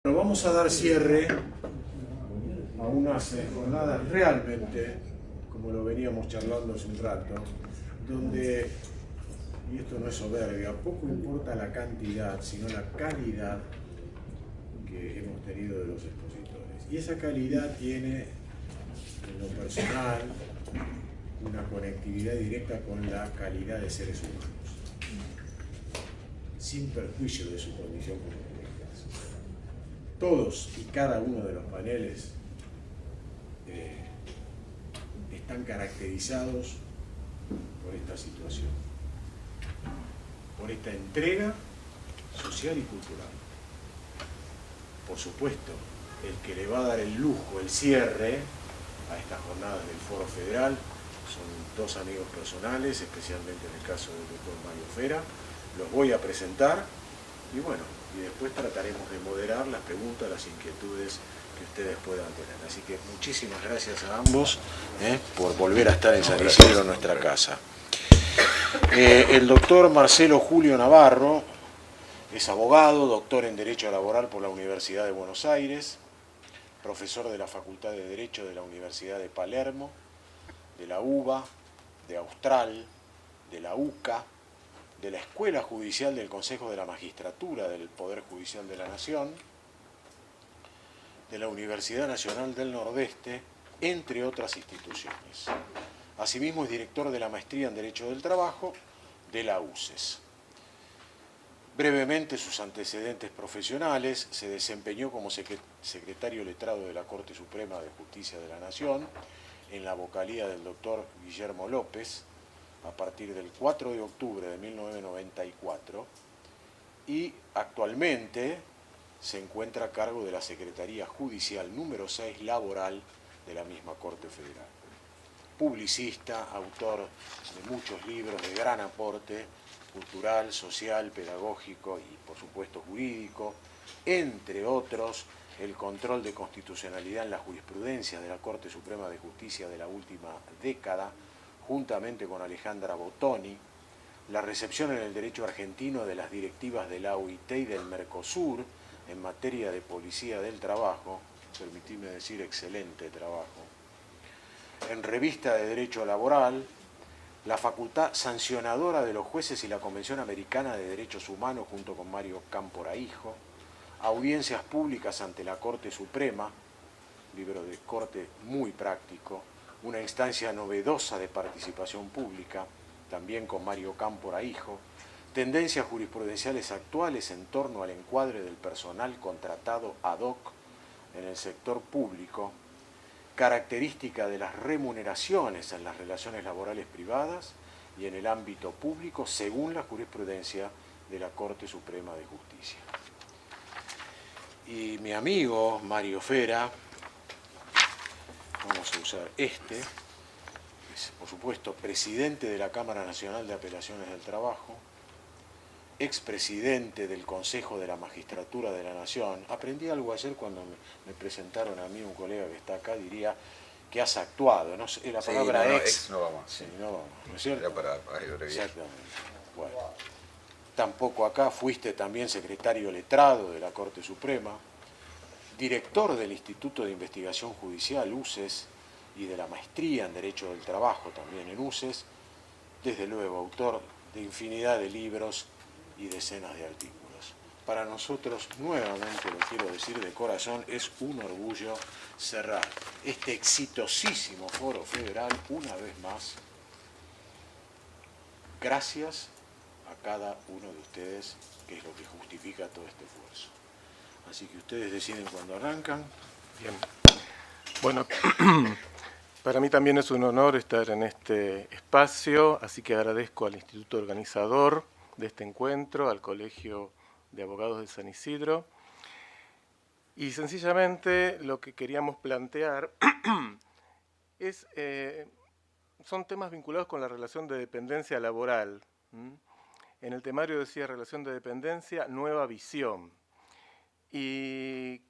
Bueno, vamos a dar cierre a unas jornadas realmente, como lo veníamos charlando hace un rato, donde, y esto no es soberbia, poco importa la cantidad, sino la calidad que hemos tenido de los expositores. Y esa calidad tiene, en lo personal, una conectividad directa con la calidad de seres humanos, sin perjuicio de su condición como todos y cada uno de los paneles están caracterizados por esta situación, por esta entrega social y cultural. Por supuesto, el que le va a dar el lujo, el cierre a estas jornadas del Foro Federal son dos amigos personales, especialmente en el caso del doctor Mario Fera. Los voy a presentar y bueno, y después trataremos de moderar las preguntas, las inquietudes que ustedes puedan tener. Así que muchísimas gracias a ambos por volver a estar en San Isidro, nuestra casa. El doctor Marcelo Julio Navarro es abogado, doctor en Derecho Laboral por la Universidad de Buenos Aires, profesor de la Facultad de Derecho de la Universidad de Palermo, de la UBA, de Austral, de la UCA, de la Escuela Judicial del Consejo de la Magistratura del Poder Judicial de la Nación, de la Universidad Nacional del Nordeste, entre otras instituciones. Asimismo es director de la Maestría en Derecho del Trabajo de la UCES. Brevemente sus antecedentes profesionales: se desempeñó como secretario letrado de la Corte Suprema de Justicia de la Nación en la vocalía del doctor Guillermo López, a partir del 4 de octubre de 1994, y actualmente se encuentra a cargo de la Secretaría Judicial número 6 Laboral de la misma Corte Federal. Publicista, autor de muchos libros de gran aporte cultural, social, pedagógico y por supuesto jurídico, entre otros el control de constitucionalidad en la jurisprudencia de la Corte Suprema de Justicia de la última década, juntamente con Alejandra Bottoni, la recepción en el derecho argentino de las directivas de la OIT y del Mercosur en materia de policía del trabajo, permitidme decir excelente trabajo, en revista de Derecho Laboral, la facultad sancionadora de los jueces y la Convención Americana de Derechos Humanos junto con Mario Cámpora Hijo, audiencias públicas ante la Corte Suprema, libro de corte muy práctico, una instancia novedosa de participación pública, también con Mario Cámpora Hijo, tendencias jurisprudenciales actuales en torno al encuadre del personal contratado ad hoc en el sector público, característica de las remuneraciones en las relaciones laborales privadas y en el ámbito público según la jurisprudencia de la Corte Suprema de Justicia. Y mi amigo Mario Fera, vamos a usar este, es por supuesto presidente de la Cámara Nacional de Apelaciones del Trabajo, expresidente del Consejo de la Magistratura de la Nación. Aprendí algo ayer cuando me presentaron a mí un colega que está acá, diría que has actuado, ¿no? La palabra sí, ex no vamos. Sí, no vamos, ¿no es cierto? Era para abreviar. Exactamente. Bueno. Tampoco acá fuiste también secretario letrado de la Corte Suprema, director del Instituto de Investigación Judicial, UCES, y de la Maestría en Derecho del Trabajo, también en UCES, desde luego autor de infinidad de libros y decenas de artículos. Para nosotros, nuevamente lo quiero decir de corazón, es un orgullo cerrar este exitosísimo Foro Federal una vez más. Gracias a cada uno de ustedes, que es lo que justifica todo este esfuerzo. Así que ustedes deciden cuándo arrancan. Bien. Bueno, para mí también es un honor estar en este espacio, así que agradezco al Instituto Organizador de este encuentro, al Colegio de Abogados de San Isidro. Y sencillamente lo que queríamos plantear es, son temas vinculados con la relación de dependencia laboral. En el temario decía relación de dependencia, nueva visión. Y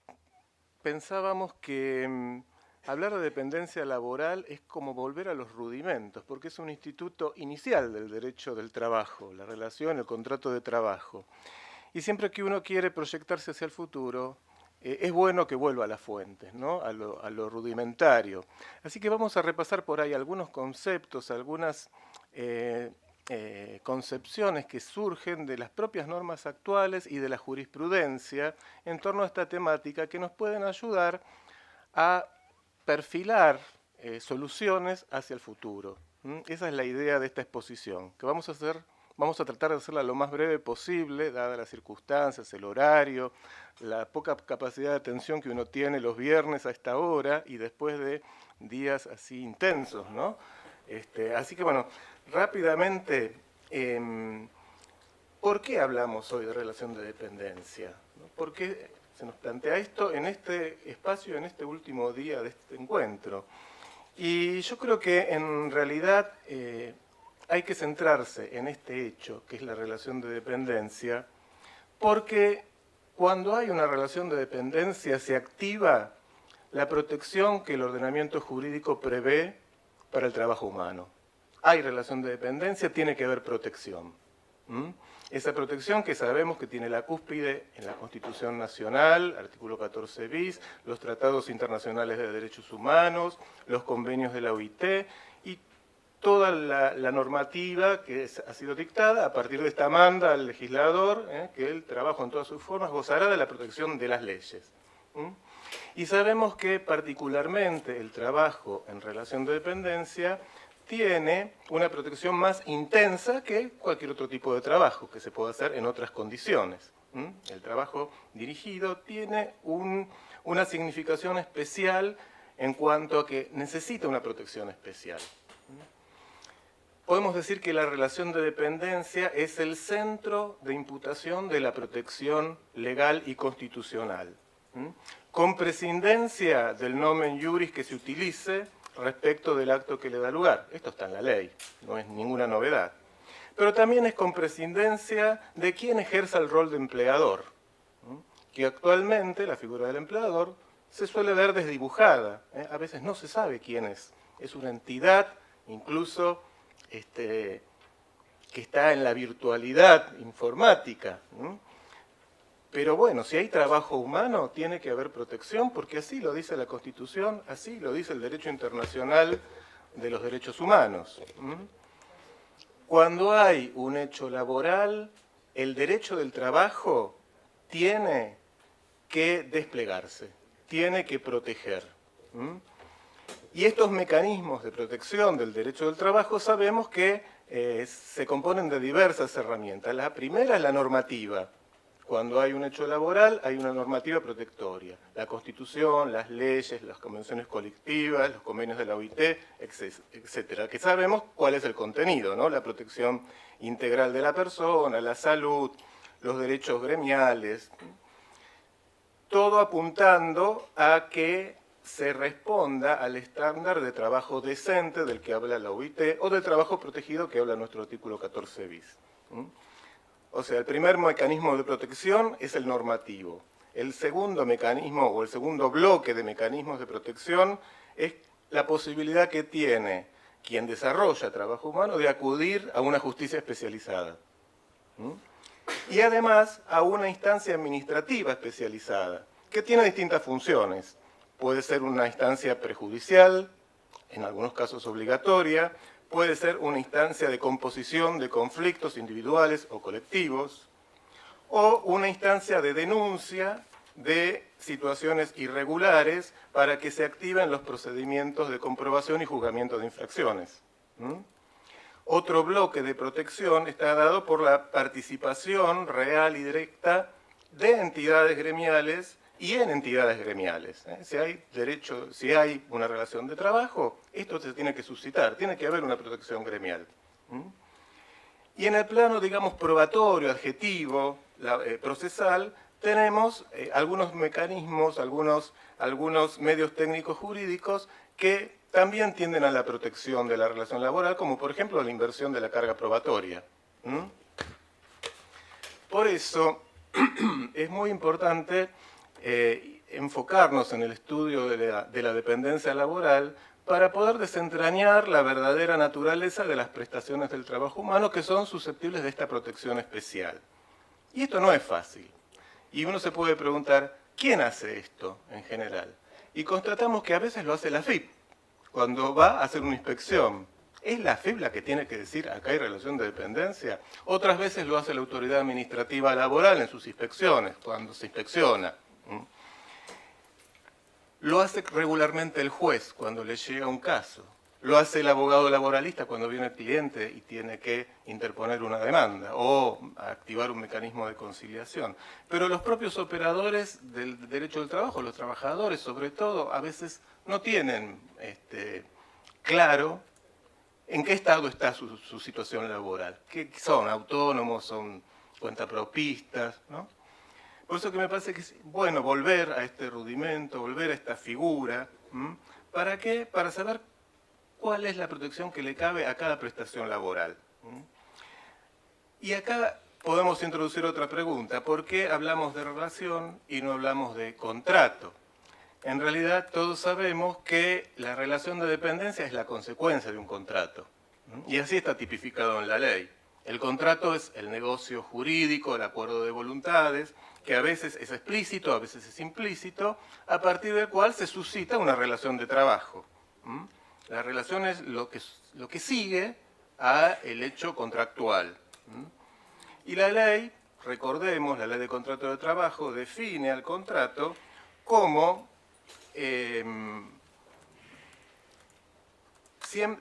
pensábamos que hablar de dependencia laboral es como volver a los rudimentos, porque es un instituto inicial del derecho del trabajo, la relación, el contrato de trabajo. Y siempre que uno quiere proyectarse hacia el futuro, es bueno que vuelva a las fuentes, ¿no? a lo rudimentario. Así que vamos a repasar por ahí algunos conceptos, algunas concepciones que surgen de las propias normas actuales y de la jurisprudencia en torno a esta temática que nos pueden ayudar a perfilar soluciones hacia el futuro. Esa es la idea de esta exposición, que vamos a tratar de hacerla lo más breve posible, dadas las circunstancias, el horario, la poca capacidad de atención que uno tiene los viernes a esta hora y después de días así intensos, ¿no? Así que bueno, rápidamente, ¿por qué hablamos hoy de relación de dependencia? ¿Por qué se nos plantea esto en este espacio, en este último día de este encuentro? Y yo creo que en realidad hay que centrarse en este hecho, que es la relación de dependencia, porque cuando hay una relación de dependencia se activa la protección que el ordenamiento jurídico prevé para el trabajo humano. Hay relación de dependencia, tiene que haber protección. Esa protección que sabemos que tiene la cúspide en la Constitución Nacional, artículo 14 bis, los tratados internacionales de derechos humanos, los convenios de la OIT y toda la normativa que ha sido dictada a partir de esta manda al legislador, que el trabajo en todas sus formas gozará de la protección de las leyes. Y sabemos que particularmente el trabajo en relación de dependencia tiene una protección más intensa que cualquier otro tipo de trabajo que se puede hacer en otras condiciones. El trabajo dirigido tiene una significación especial en cuanto a que necesita una protección especial. Podemos decir que la relación de dependencia es el centro de imputación de la protección legal y constitucional, con prescindencia del nomen juris que se utilice respecto del acto que le da lugar. Esto está en la ley, no es ninguna novedad. Pero también es con prescindencia de quien ejerza el rol de empleador, que actualmente la figura del empleador se suele ver desdibujada. A veces no se sabe quién es. Es una entidad, incluso que está en la virtualidad informática. Pero bueno, si hay trabajo humano, tiene que haber protección, porque así lo dice la Constitución, así lo dice el derecho internacional de los derechos humanos. Cuando hay un hecho laboral, el derecho del trabajo tiene que desplegarse, tiene que proteger. Y estos mecanismos de protección del derecho del trabajo sabemos que se componen de diversas herramientas. La primera es la normativa. Cuando hay un hecho laboral, hay una normativa protectoria. La Constitución, las leyes, las convenciones colectivas, los convenios de la OIT, etcétera. Que sabemos cuál es el contenido, ¿no? La protección integral de la persona, la salud, los derechos gremiales. Todo apuntando a que se responda al estándar de trabajo decente del que habla la OIT o del trabajo protegido que habla nuestro artículo 14 bis. O sea, el primer mecanismo de protección es el normativo. El segundo mecanismo o el segundo bloque de mecanismos de protección es la posibilidad que tiene quien desarrolla trabajo humano de acudir a una justicia especializada. Y además a una instancia administrativa especializada, que tiene distintas funciones. Puede ser una instancia prejudicial, en algunos casos obligatoria, puede ser una instancia de composición de conflictos individuales o colectivos, o una instancia de denuncia de situaciones irregulares para que se activen los procedimientos de comprobación y juzgamiento de infracciones. Otro bloque de protección está dado por la participación real y directa de entidades gremiales y en entidades gremiales. Si hay una relación de trabajo, esto se tiene que suscitar, tiene que haber una protección gremial. Y en el plano, digamos, probatorio, adjetivo, procesal, tenemos algunos mecanismos, algunos medios técnicos jurídicos que también tienden a la protección de la relación laboral, como por ejemplo la inversión de la carga probatoria. Por eso es muy importante enfocarnos en el estudio de la dependencia laboral para poder desentrañar la verdadera naturaleza de las prestaciones del trabajo humano que son susceptibles de esta protección especial. Y esto no es fácil. Y uno se puede preguntar, ¿quién hace esto en general? Y constatamos que a veces lo hace la AFIP, cuando va a hacer una inspección. ¿Es la AFIP la que tiene que decir acá hay relación de dependencia? Otras veces lo hace la autoridad administrativa laboral en sus inspecciones, cuando se inspecciona. Lo hace regularmente el juez cuando le llega un caso. Lo hace el abogado laboralista cuando viene el cliente y tiene que interponer una demanda o activar un mecanismo de conciliación. Pero los propios operadores del derecho del trabajo, los trabajadores sobre todo, a veces no tienen claro en qué estado está su situación laboral. ¿Qué son? ¿Autónomos? ¿Son cuentapropistas? ¿No? Por eso que me parece que es bueno volver a este rudimento, volver a esta figura. ¿Para qué? Para saber cuál es la protección que le cabe a cada prestación laboral. Y acá podemos introducir otra pregunta. ¿Por qué hablamos de relación y no hablamos de contrato? En realidad todos sabemos que la relación de dependencia es la consecuencia de un contrato. Y así está tipificado en la ley. El contrato es el negocio jurídico, el acuerdo de voluntades, que a veces es explícito, a veces es implícito, a partir del cual se suscita una relación de trabajo. La relación es lo que sigue al hecho contractual. Y la ley, recordemos, la ley de contrato de trabajo define al contrato como,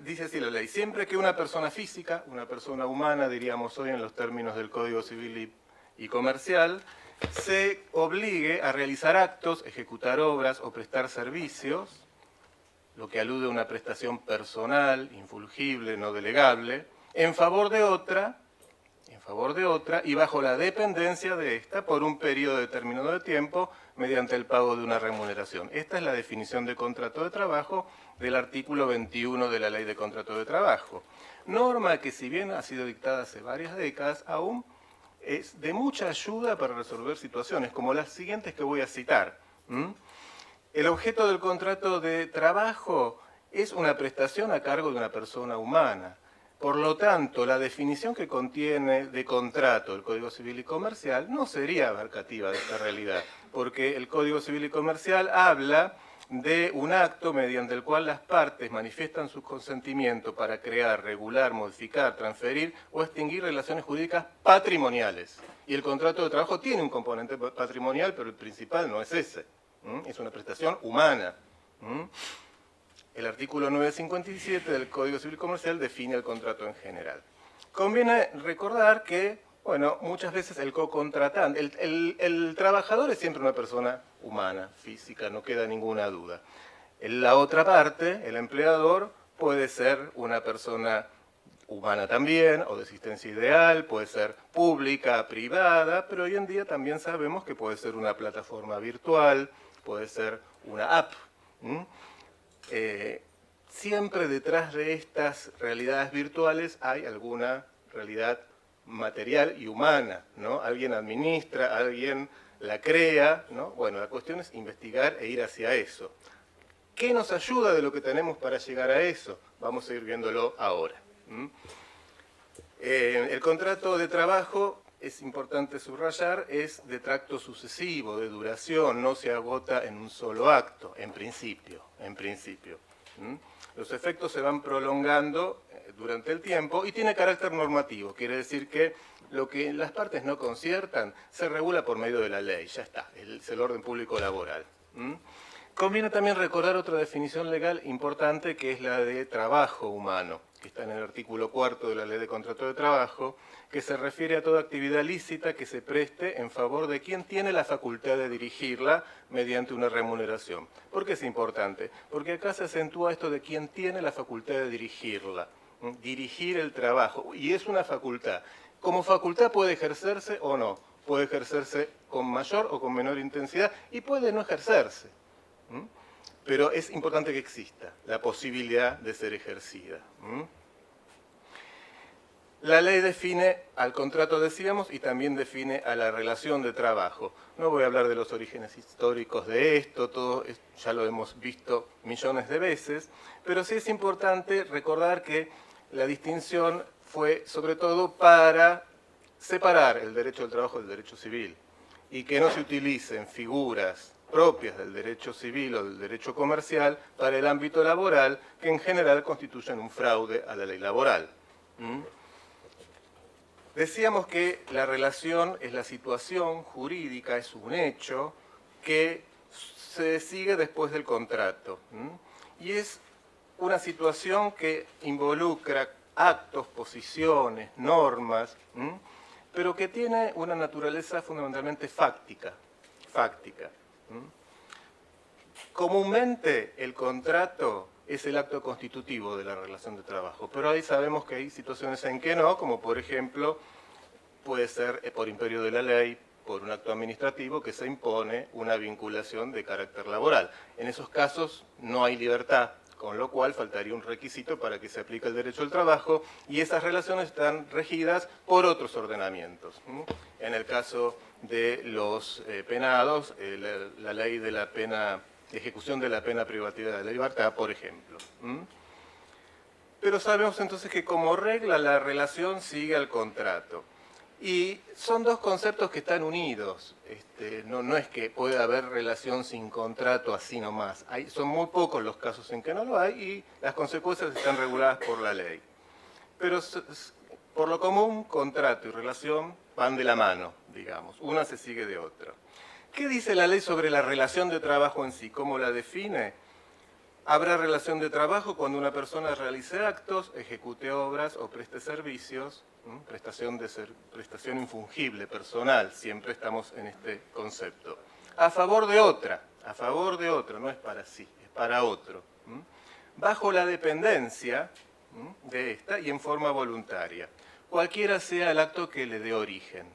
dice así la ley, siempre que una persona física, una persona humana, diríamos hoy en los términos del Código Civil y Comercial, se obligue a realizar actos, ejecutar obras o prestar servicios, lo que alude a una prestación personal, infungible, no delegable, en favor de otra y bajo la dependencia de esta por un periodo determinado de tiempo mediante el pago de una remuneración. Esta es la definición de contrato de trabajo del artículo 21 de la Ley de Contrato de Trabajo. Norma que, si bien ha sido dictada hace varias décadas, aún es de mucha ayuda para resolver situaciones como las siguientes que voy a citar. El objeto del contrato de trabajo es una prestación a cargo de una persona humana. Por lo tanto, la definición que contiene de contrato el Código Civil y Comercial no sería abarcativa de esta realidad, porque el Código Civil y Comercial habla de un acto mediante el cual las partes manifiestan su consentimiento para crear, regular, modificar, transferir o extinguir relaciones jurídicas patrimoniales. Y el contrato de trabajo tiene un componente patrimonial, pero el principal no es ese. Es una prestación humana. El artículo 957 del Código Civil Comercial define el contrato en general. Conviene recordar que, bueno, muchas veces el co-contratante, el trabajador es siempre una persona humana, física, no queda ninguna duda. La otra parte, el empleador, puede ser una persona humana también, o de existencia ideal, puede ser pública, privada, pero hoy en día también sabemos que puede ser una plataforma virtual, puede ser una app. Siempre detrás de estas realidades virtuales hay alguna realidad material y humana, ¿no? Alguien administra, alguien la crea, ¿no? Bueno, la cuestión es investigar e ir hacia eso. ¿Qué nos ayuda de lo que tenemos para llegar a eso? Vamos a ir viéndolo ahora. El contrato de trabajo, es importante subrayar, es de tracto sucesivo, de duración, no se agota en un solo acto, en principio. Los efectos se van prolongando durante el tiempo y tiene carácter normativo, quiere decir que lo que las partes no conciertan se regula por medio de la ley, ya está, es el orden público laboral. Conviene también recordar otra definición legal importante que es la de trabajo humano, que está en el artículo 4 de la Ley de Contrato de Trabajo, que se refiere a toda actividad lícita que se preste en favor de quien tiene la facultad de dirigirla mediante una remuneración. ¿Por qué es importante? Porque acá se acentúa esto de quien tiene la facultad de dirigirla, dirigir el trabajo, y es una facultad. Como facultad puede ejercerse o no, puede ejercerse con mayor o con menor intensidad y puede no ejercerse. Pero es importante que exista la posibilidad de ser ejercida. La ley define al contrato, decíamos, y también define a la relación de trabajo. No voy a hablar de los orígenes históricos de esto, todo ya lo hemos visto millones de veces, pero sí es importante recordar que la distinción fue sobre todo para separar el derecho del trabajo del derecho civil. y que no se utilicen figuras propias del derecho civil o del derecho comercial para el ámbito laboral, que en general constituyen un fraude a la ley laboral. Decíamos que la relación es la situación jurídica, es un hecho que se sigue después del contrato. Y es una situación que involucra actos, posiciones, normas, pero que tiene una naturaleza fundamentalmente fáctica. Comúnmente el contrato es el acto constitutivo de la relación de trabajo, pero ahí sabemos que hay situaciones en que no, como por ejemplo puede ser por imperio de la ley, por un acto administrativo que se impone una vinculación de carácter laboral. En esos casos no hay libertad, con lo cual faltaría un requisito para que se aplique el derecho al trabajo, y esas relaciones están regidas por otros ordenamientos. En el caso de los penados, la ley de la pena, ejecución de la pena privativa de la libertad, por ejemplo. Pero sabemos entonces que como regla la relación sigue al contrato. Y son dos conceptos que están unidos. No es que pueda haber relación sin contrato así nomás. Son muy pocos los casos en que no lo hay y las consecuencias están reguladas por la ley. Pero por lo común, contrato y relación van de la mano, digamos. Una se sigue de otra. ¿Qué dice la ley sobre la relación de trabajo en sí? ¿Cómo la define? Habrá relación de trabajo cuando una persona realice actos, ejecute obras o preste servicios, prestación infungible, personal, siempre estamos en este concepto. A favor de otra, no es para sí, es para otro. Bajo la dependencia de esta y en forma voluntaria, cualquiera sea el acto que le dé origen.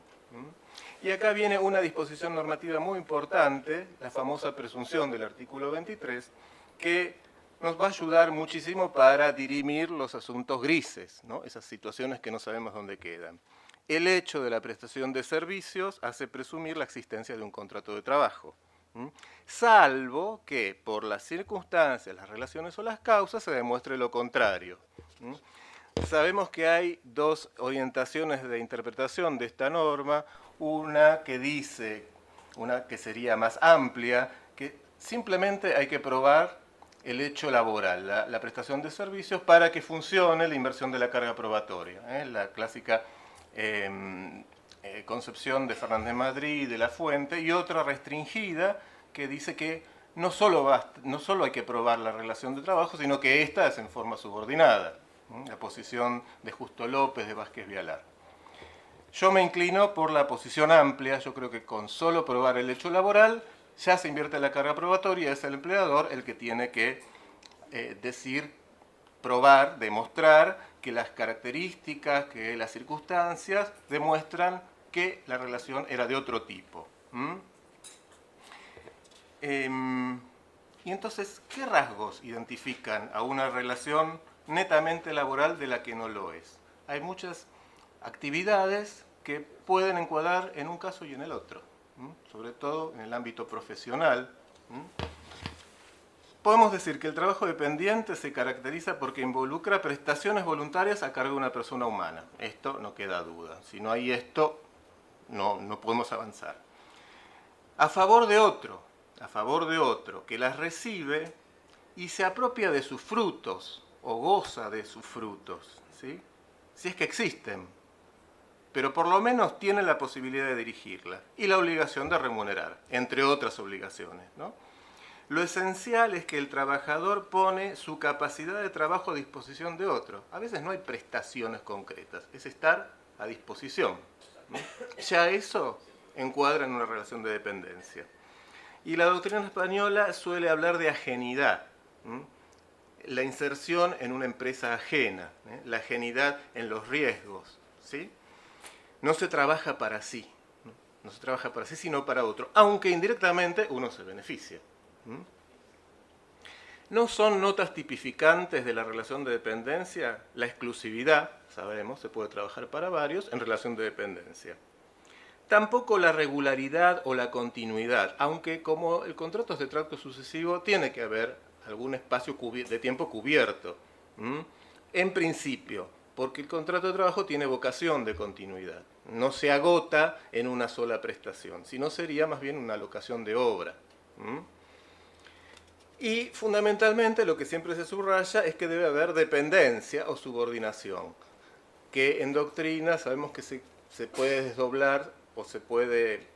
Y acá viene una disposición normativa muy importante, la famosa presunción del artículo 23, que nos va a ayudar muchísimo para dirimir los asuntos grises, ¿no? Esas situaciones que no sabemos dónde quedan. El hecho de la prestación de servicios hace presumir la existencia de un contrato de trabajo, salvo que por las circunstancias, las relaciones o las causas se demuestre lo contrario. Sabemos que hay dos orientaciones de interpretación de esta norma, una que dice, una que sería más amplia, que simplemente hay que probar el hecho laboral, la prestación de servicios para que funcione la inversión de la carga probatoria. La clásica concepción de Fernández Madrid y de La Fuente, y otra restringida que dice que no solo hay que probar la relación de trabajo, sino que esta es en forma subordinada. La posición de Justo López, de Vázquez Vialar. Yo me inclino por la posición amplia. Yo creo que con solo probar el hecho laboral ya se invierte la carga probatoria, es el empleador el que tiene que probar, demostrar que las características, que las circunstancias demuestran que la relación era de otro tipo. Y entonces, ¿qué rasgos identifican a una relación netamente laboral de la que no lo es? Hay muchas actividades que pueden encuadrar en un caso y en el otro, sobre todo en el ámbito profesional. Podemos decir que el trabajo dependiente se caracteriza porque involucra prestaciones voluntarias a cargo de una persona humana. Esto no queda duda. Si no hay esto, no podemos avanzar. A favor de otro, que las recibe y se apropia de sus frutos o goza de sus frutos, ¿sí? Si es que existen, pero por lo menos tiene la posibilidad de dirigirla y la obligación de remunerar, entre otras obligaciones, ¿no? Lo esencial es que el trabajador pone su capacidad de trabajo a disposición de otro. A veces no hay prestaciones concretas, es estar a disposición, ¿no? Ya eso encuadra en una relación de dependencia. Y la doctrina española suele hablar de ajenidad, la inserción en una empresa ajena, la ajenidad en los riesgos, ¿sí? No se trabaja para sí, no se trabaja para sí, sino para otro, aunque indirectamente uno se beneficia. No son notas tipificantes de la relación de dependencia la exclusividad, sabemos, se puede trabajar para varios en relación de dependencia. Tampoco la regularidad o la continuidad, aunque como el contrato es de trato sucesivo, tiene que haber algún espacio de tiempo cubierto. En principio, porque el contrato de trabajo tiene vocación de continuidad. No se agota en una sola prestación, sino sería más bien una locación de obra. Y fundamentalmente lo que siempre se subraya es que debe haber dependencia o subordinación, que en doctrina sabemos que se puede desdoblar o se puede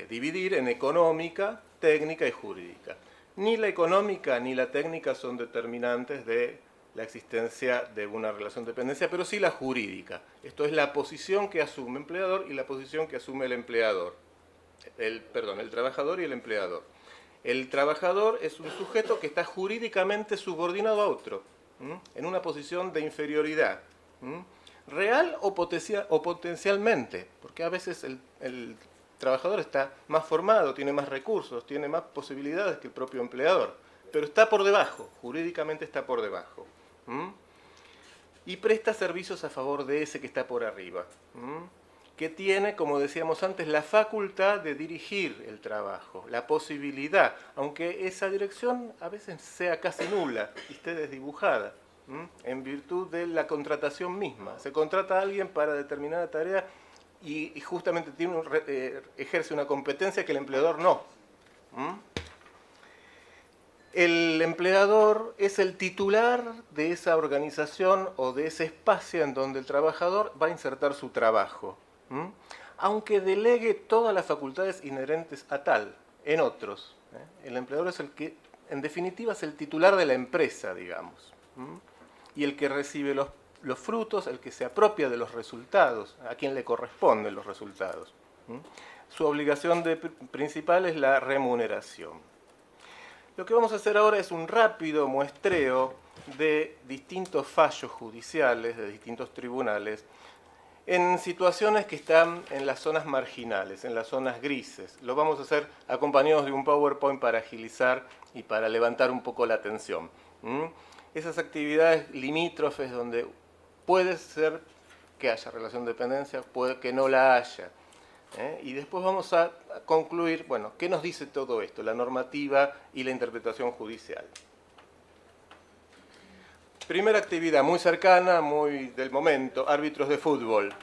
dividir en económica, técnica y jurídica. Ni la económica ni la técnica son determinantes de la existencia de una relación de dependencia, pero sí la jurídica. Esto es la posición que asume el empleador y la posición que asume el empleador. El trabajador y el empleador. El trabajador es un sujeto que está jurídicamente subordinado a otro, en una posición de inferioridad, real o potencialmente, porque a veces el trabajador está más formado, tiene más recursos, tiene más posibilidades que el propio empleador, pero está por debajo, jurídicamente está por debajo. Y presta servicios a favor de ese que está por arriba, que tiene, como decíamos antes, la facultad de dirigir el trabajo, la posibilidad, aunque esa dirección a veces sea casi nula y esté desdibujada, en virtud de la contratación misma. Se contrata a alguien para determinada tarea y justamente ejerce una competencia que el empleador no. El empleador es el titular de esa organización o de ese espacio en donde el trabajador va a insertar su trabajo, aunque delegue todas las facultades inherentes a tal en otros. El empleador es el que, en definitiva, es el titular de la empresa, digamos, y el que recibe los frutos, el que se apropia de los resultados, a quien le corresponden los resultados. Su obligación principal es la remuneración. Lo que vamos a hacer ahora es un rápido muestreo de distintos fallos judiciales, de distintos tribunales, en situaciones que están en las zonas marginales, en las zonas grises. Lo vamos a hacer acompañados de un PowerPoint para agilizar y para levantar un poco la atención. Esas actividades limítrofes donde puede ser que haya relación de dependencia, puede que no la haya. Y después vamos a concluir, bueno, ¿qué nos dice todo esto? La normativa y la interpretación judicial. Primera actividad muy cercana, muy del momento, árbitros de fútbol.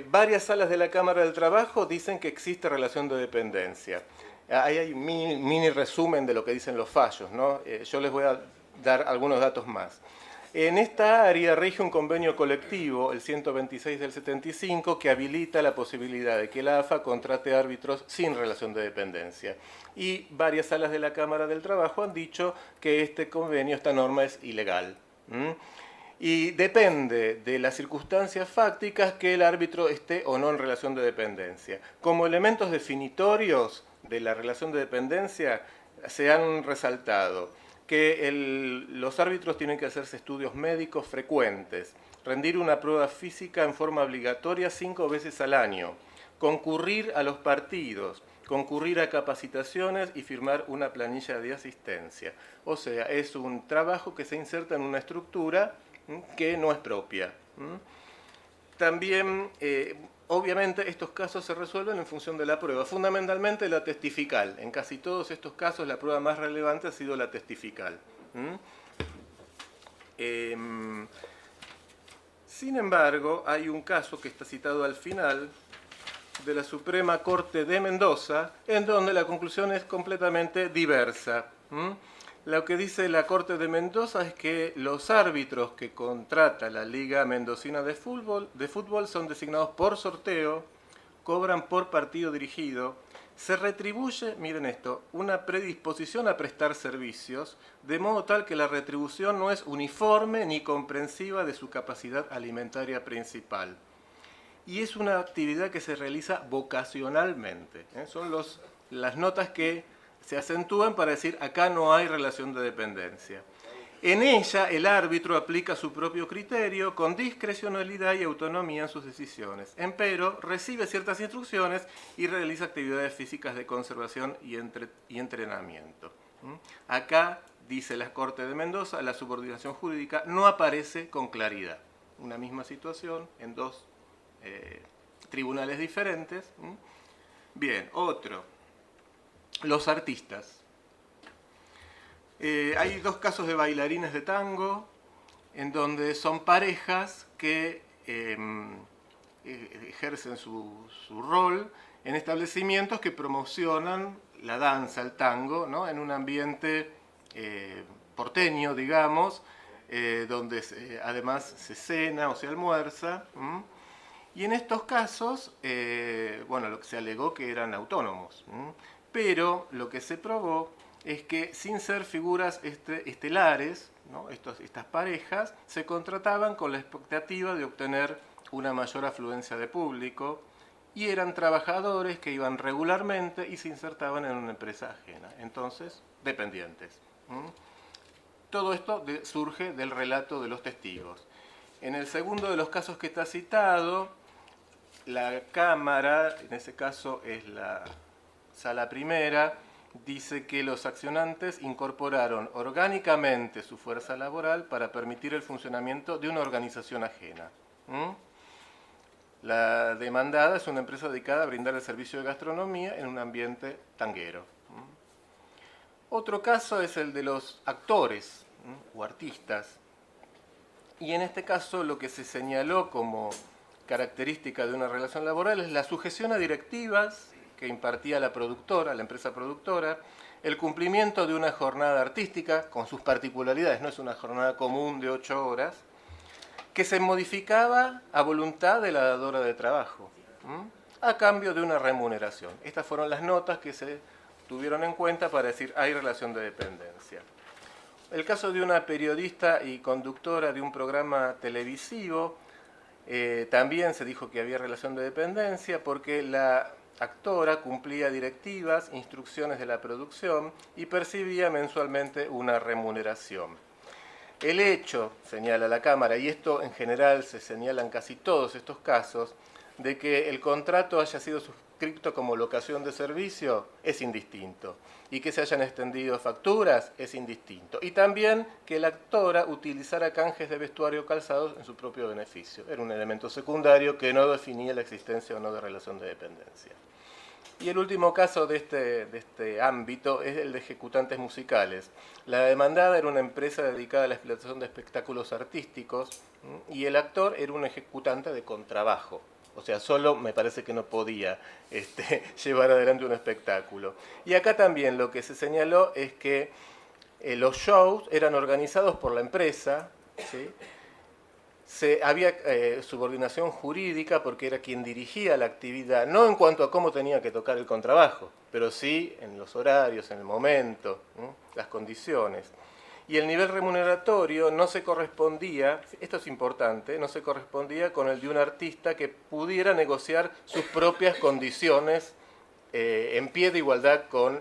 Varias salas de la Cámara del Trabajo dicen que existe relación de dependencia. Ahí hay un mini resumen de lo que dicen los fallos, ¿no? Yo les voy a dar algunos datos más. En esta área rige un convenio colectivo, el 126 del 75, que habilita la posibilidad de que la AFA contrate árbitros sin relación de dependencia. Y varias salas de la Cámara del Trabajo han dicho que este convenio, esta norma, es ilegal. Y depende de las circunstancias fácticas que el árbitro esté o no en relación de dependencia. Como elementos definitorios de la relación de dependencia se han resaltado que los árbitros tienen que hacerse estudios médicos frecuentes, rendir una prueba física en forma obligatoria 5 veces al año, concurrir a los partidos, concurrir a capacitaciones y firmar una planilla de asistencia. O sea, es un trabajo que se inserta en una estructura que no es propia. También, obviamente, estos casos se resuelven en función de la prueba, fundamentalmente la testifical. En casi todos estos casos la prueba más relevante ha sido la testifical. Sin embargo, hay un caso que está citado al final de la Suprema Corte de Mendoza, en donde la conclusión es completamente diversa. Lo que dice la Corte de Mendoza es que los árbitros que contrata la Liga Mendocina de fútbol son designados por sorteo, cobran por partido dirigido, se retribuye, miren esto, una predisposición a prestar servicios, de modo tal que la retribución no es uniforme ni comprensiva de su capacidad alimentaria principal. Y es una actividad que se realiza vocacionalmente. Son las notas que se acentúan para decir acá no hay relación de dependencia. En ella el árbitro aplica su propio criterio con discrecionalidad y autonomía en sus decisiones. Empero recibe ciertas instrucciones y realiza actividades físicas de conservación y entrenamiento. Acá, dice la Corte de Mendoza, la subordinación jurídica no aparece con claridad. Una misma situación en dos tribunales diferentes. Bien, otro. Los artistas. Hay dos casos de bailarines de tango en donde son parejas que ejercen su rol en establecimientos que promocionan la danza, el tango, ¿no? En un ambiente porteño, digamos, donde además se cena o se almuerza. Y en estos casos, bueno, lo que se alegó que eran autónomos, pero lo que se probó es que sin ser figuras estelares, ¿no? Estas parejas se contrataban con la expectativa de obtener una mayor afluencia de público y eran trabajadores que iban regularmente y se insertaban en una empresa ajena, entonces dependientes. Todo esto surge del relato de los testigos. En el segundo de los casos que está citado, la Cámara, en ese caso es la Sala Primera, dice que los accionantes incorporaron orgánicamente su fuerza laboral para permitir el funcionamiento de una organización ajena. La demandada es una empresa dedicada a brindar el servicio de gastronomía en un ambiente tanguero. Otro caso es el de los actores o artistas. Y en este caso lo que se señaló como característica de una relación laboral es la sujeción a directivas que impartía la productora, la empresa productora, el cumplimiento de una jornada artística con sus particularidades, no es una jornada común de 8 horas, que se modificaba a voluntad de la dadora de trabajo, a cambio de una remuneración. Estas fueron las notas que se tuvieron en cuenta para decir hay relación de dependencia. El caso de una periodista y conductora de un programa televisivo, también se dijo que había relación de dependencia porque la actora cumplía directivas, instrucciones de la producción y percibía mensualmente una remuneración. El hecho, señala la Cámara, y esto en general se señala en casi todos estos casos, de que el contrato haya sido suscrito como locación de servicio es indistinto, y que se hayan extendido facturas es indistinto, y también que la actora utilizara canjes de vestuario calzados en su propio beneficio. Era un elemento secundario que no definía la existencia o no de relación de dependencia. Y el último caso de este ámbito es el de ejecutantes musicales. La demandada era una empresa dedicada a la explotación de espectáculos artísticos y el actor era un ejecutante de contrabajo. O sea, solo me parece que no podía llevar adelante un espectáculo. Y acá también lo que se señaló es que los shows eran organizados por la empresa, ¿sí? Había subordinación jurídica porque era quien dirigía la actividad, no en cuanto a cómo tenía que tocar el contrabajo, pero sí en los horarios, en el momento, las condiciones. Y el nivel remuneratorio no se correspondía, esto es importante, no se correspondía con el de un artista que pudiera negociar sus propias condiciones en pie de igualdad con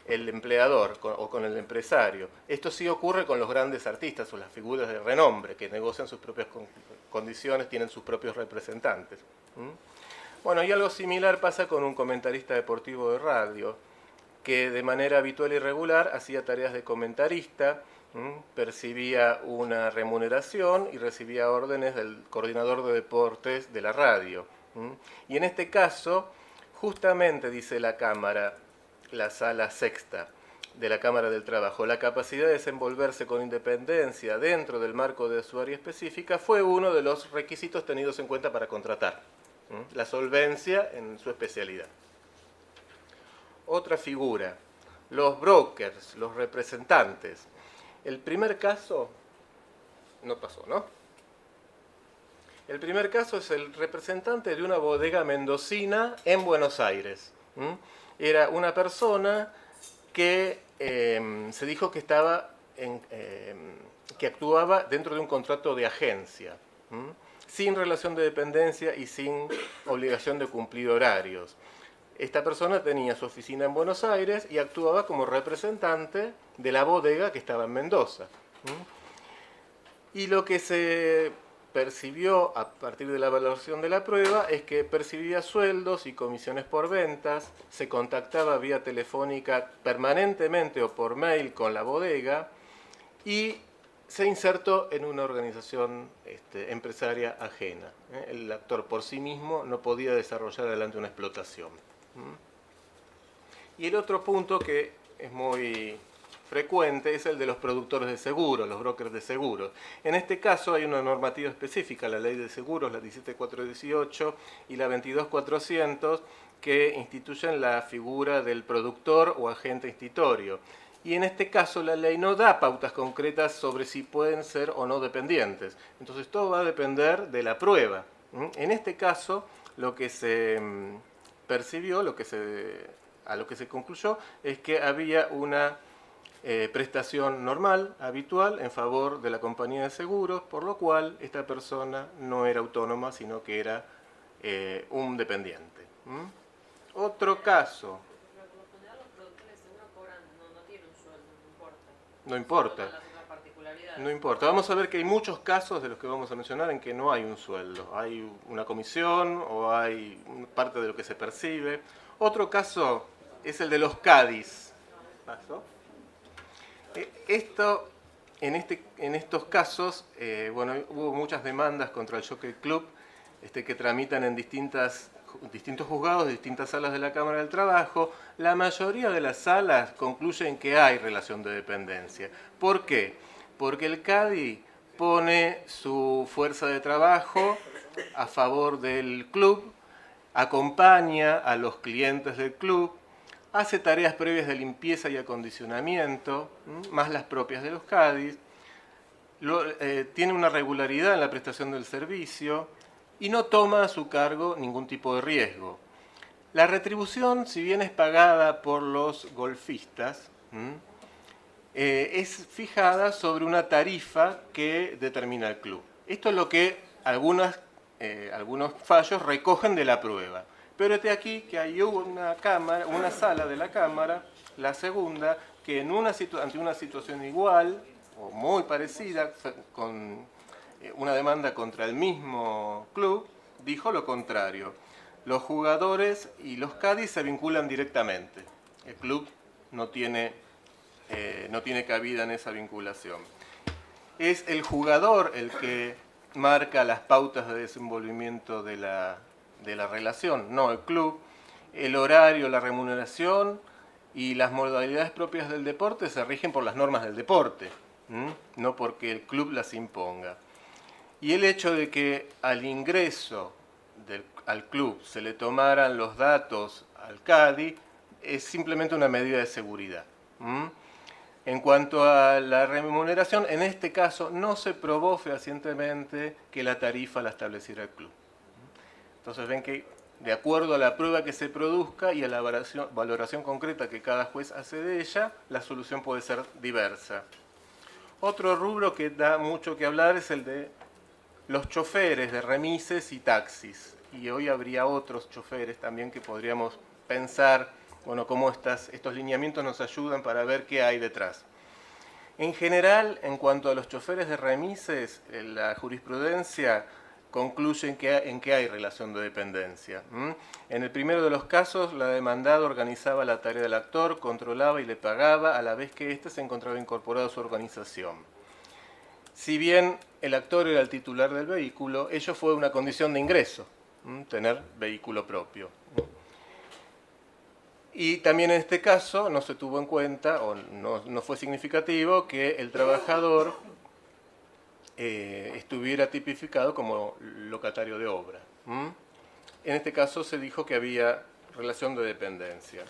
el empleador o con el empresario. Esto sí ocurre con los grandes artistas o las figuras de renombre que negocian sus propias condiciones, tienen sus propios representantes. Bueno, y algo similar pasa con un comentarista deportivo de radio que de manera habitual y regular hacía tareas de comentarista, percibía una remuneración y recibía órdenes del coordinador de deportes de la radio. Y en este caso, justamente dice la Cámara, la Sala Sexta de la Cámara del Trabajo, la capacidad de desenvolverse con independencia dentro del marco de su área específica fue uno de los requisitos tenidos en cuenta para contratar, la solvencia en su especialidad. Otra figura, los brokers, los representantes. El primer caso no pasó, ¿no? El primer caso es el representante de una bodega mendocina en Buenos Aires. Era una persona que se dijo que que actuaba dentro de un contrato de agencia, sin relación de dependencia y sin obligación de cumplir horarios. Esta persona tenía su oficina en Buenos Aires y actuaba como representante de la bodega que estaba en Mendoza. Y lo que se percibió a partir de la evaluación de la prueba es que percibía sueldos y comisiones por ventas, se contactaba vía telefónica permanentemente o por mail con la bodega y se insertó en una organización empresaria ajena. El actor por sí mismo no podía desarrollar adelante una explotación. Y el otro punto que es muy frecuente es el de los productores de seguros, los brokers de seguros. En este caso hay una normativa específica, la Ley de Seguros, la 17418 y la 22400, que instituyen la figura del productor o agente institutorio. Y en este caso la ley no da pautas concretas sobre si pueden ser o no dependientes. Entonces todo va a depender de la prueba. En este caso lo que se percibió, a lo que se concluyó, es que había una prestación normal, habitual, en favor de la compañía de seguros, por lo cual esta persona no era autónoma, sino que era un dependiente. Otro caso. No importa. No importa. Vamos a ver que hay muchos casos de los que vamos a mencionar en que no hay un sueldo. Hay una comisión o hay parte de lo que se percibe. Otro caso es el de los Cádiz. ¿Paso? En estos casos, bueno, hubo muchas demandas contra el Jockey Club que tramitan en distintos juzgados, distintas salas de la Cámara del Trabajo. La mayoría de las salas concluyen que hay relación de dependencia. ¿Por qué? Porque el CADI pone su fuerza de trabajo a favor del club, acompaña a los clientes del club, hace tareas previas de limpieza y acondicionamiento, más las propias de los CADIs, tiene una regularidad en la prestación del servicio y no toma a su cargo ningún tipo de riesgo. La retribución, si bien es pagada por los golfistas, es fijada sobre una tarifa que determina el club. Esto es lo que algunos fallos recogen de la prueba. Pero este aquí que hay una sala de la Cámara, la segunda, que ante una situación igual o muy parecida, con una demanda contra el mismo club, dijo lo contrario. Los jugadores y los Cádiz se vinculan directamente. El club no tiene cabida en esa vinculación. Es el jugador el que marca las pautas de desenvolvimiento de la relación, no el club. El horario, la remuneración y las modalidades propias del deporte se rigen por las normas del deporte, no porque el club las imponga. Y el hecho de que al ingreso al club se le tomaran los datos al CADI es simplemente una medida de seguridad. En cuanto a la remuneración, en este caso no se probó fehacientemente que la tarifa la estableciera el club. Entonces ven que de acuerdo a la prueba que se produzca y a la valoración concreta que cada juez hace de ella, la solución puede ser diversa. Otro rubro que da mucho que hablar es el de los choferes de remises y taxis. Y hoy habría otros choferes también que podríamos pensar, bueno, cómo estos lineamientos nos ayudan para ver qué hay detrás. En general, en cuanto a los choferes de remises, la jurisprudencia concluye en que hay relación de dependencia. En el primero de los casos, la demandada organizaba la tarea del actor, controlaba y le pagaba a la vez que éste se encontraba incorporado a su organización. Si bien el actor era el titular del vehículo, ello fue una condición de ingreso, tener vehículo propio. Y también en este caso no se tuvo en cuenta, o no fue significativo, que el trabajador estuviera tipificado como locatario de obra. En este caso se dijo que había relación de dependencia.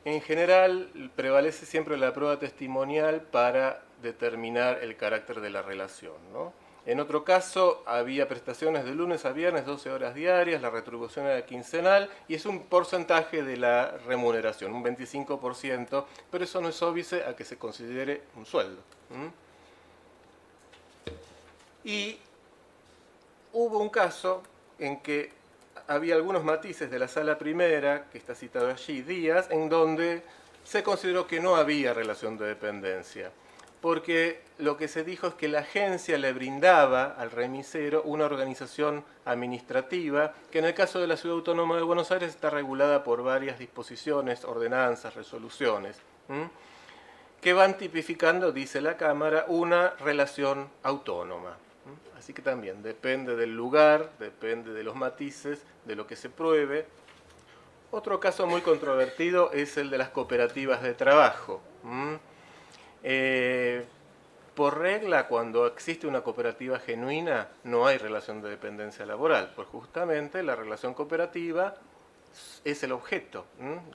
En general prevalece siempre la prueba testimonial para determinar el carácter de la relación, ¿no? En otro caso había prestaciones de lunes a viernes, 12 horas diarias, la retribución era quincenal y es un porcentaje de la remuneración, un 25%, pero eso no es óbice a que se considere un sueldo. Y hubo un caso en que había algunos matices de la sala primera, que está citado allí, Díaz, en donde se consideró que no había relación de dependencia, porque lo que se dijo es que la agencia le brindaba al remisero una organización administrativa que en el caso de la Ciudad Autónoma de Buenos Aires está regulada por varias disposiciones, ordenanzas, resoluciones, que van tipificando, dice la Cámara, una relación autónoma. Así que también depende del lugar, depende de los matices, de lo que se pruebe. Otro caso muy controvertido es el de las cooperativas de trabajo. Por regla, cuando existe una cooperativa genuina, no hay relación de dependencia laboral, porque justamente la relación cooperativa es el objeto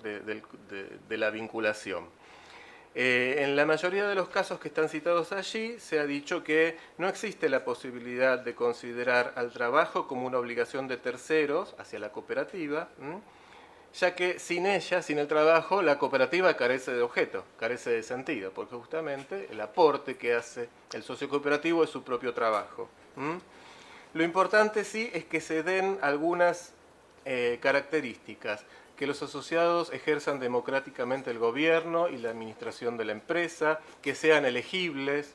de la vinculación. En la mayoría de los casos que están citados allí, se ha dicho que no existe la posibilidad de considerar al trabajo como una obligación de terceros hacia la cooperativa, ya que sin ella, sin el trabajo, la cooperativa carece de objeto, carece de sentido, porque justamente el aporte que hace el socio cooperativo es su propio trabajo. Lo importante sí es que se den algunas características, que los asociados ejerzan democráticamente el gobierno y la administración de la empresa, que sean elegibles,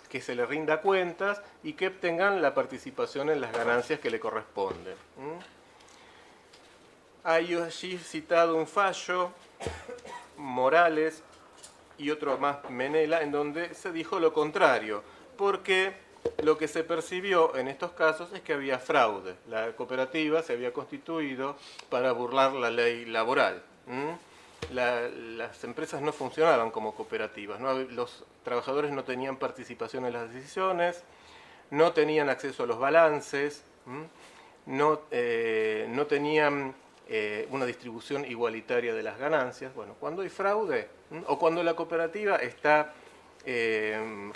que se les rinda cuentas y que tengan la participación en las ganancias que le corresponden. Hay allí citado un fallo, Morales, y otro más, Menela, en donde se dijo lo contrario, porque lo que se percibió en estos casos es que había fraude. La cooperativa se había constituido para burlar la ley laboral. Las empresas no funcionaban como cooperativas, los trabajadores no tenían participación en las decisiones, no tenían acceso a los balances, no tenían una distribución igualitaria de las ganancias. Bueno, cuando hay fraude o cuando la cooperativa está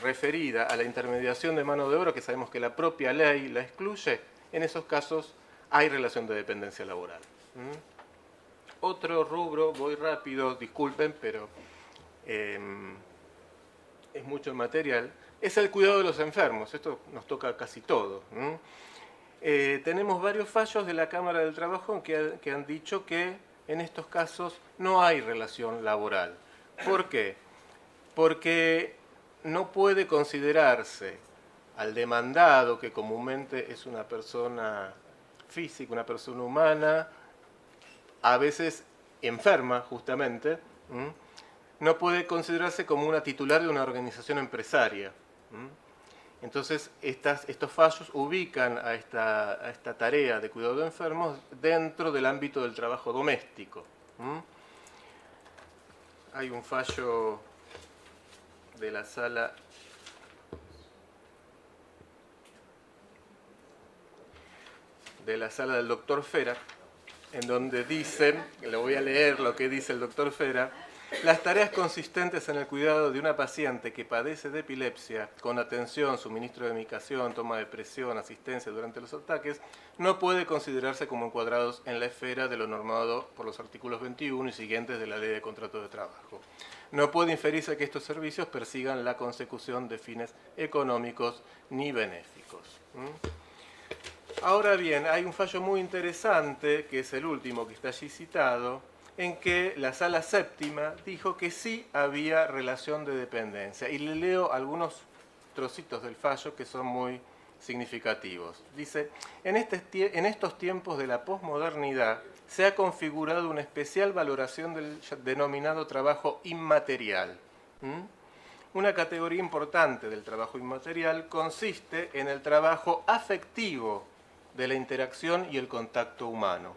referida a la intermediación de mano de obra, que sabemos que la propia ley la excluye, en esos casos hay relación de dependencia laboral. Otro rubro, voy rápido, disculpen, pero es mucho material, es el cuidado de los enfermos. Esto nos toca casi todo. Tenemos varios fallos de la Cámara del Trabajo que han dicho que en estos casos no hay relación laboral. ¿Por qué? Porque no puede considerarse al demandado, que comúnmente es una persona física, una persona humana, a veces enferma justamente, no puede considerarse como una titular de una organización empresaria. Entonces, estos fallos ubican a esta tarea de cuidado de enfermos dentro del ámbito del trabajo doméstico. Hay un fallo de la sala del doctor Fera, en donde dice, le voy a leer lo que dice el doctor Fera: las tareas consistentes en el cuidado de una paciente que padece de epilepsia, con atención, suministro de medicación, toma de presión, asistencia durante los ataques, no puede considerarse como encuadrados en la esfera de lo normado por los artículos 21 y siguientes de la Ley de Contratos de Trabajo. No puede inferirse que estos servicios persigan la consecución de fines económicos ni benéficos. Ahora bien, hay un fallo muy interesante, que es el último que está allí citado, en que la Sala Séptima dijo que sí había relación de dependencia. Y le leo algunos trocitos del fallo que son muy significativos. Dice: en estos tiempos de la posmodernidad se ha configurado una especial valoración del denominado trabajo inmaterial. Una categoría importante del trabajo inmaterial consiste en el trabajo afectivo de la interacción y el contacto humano.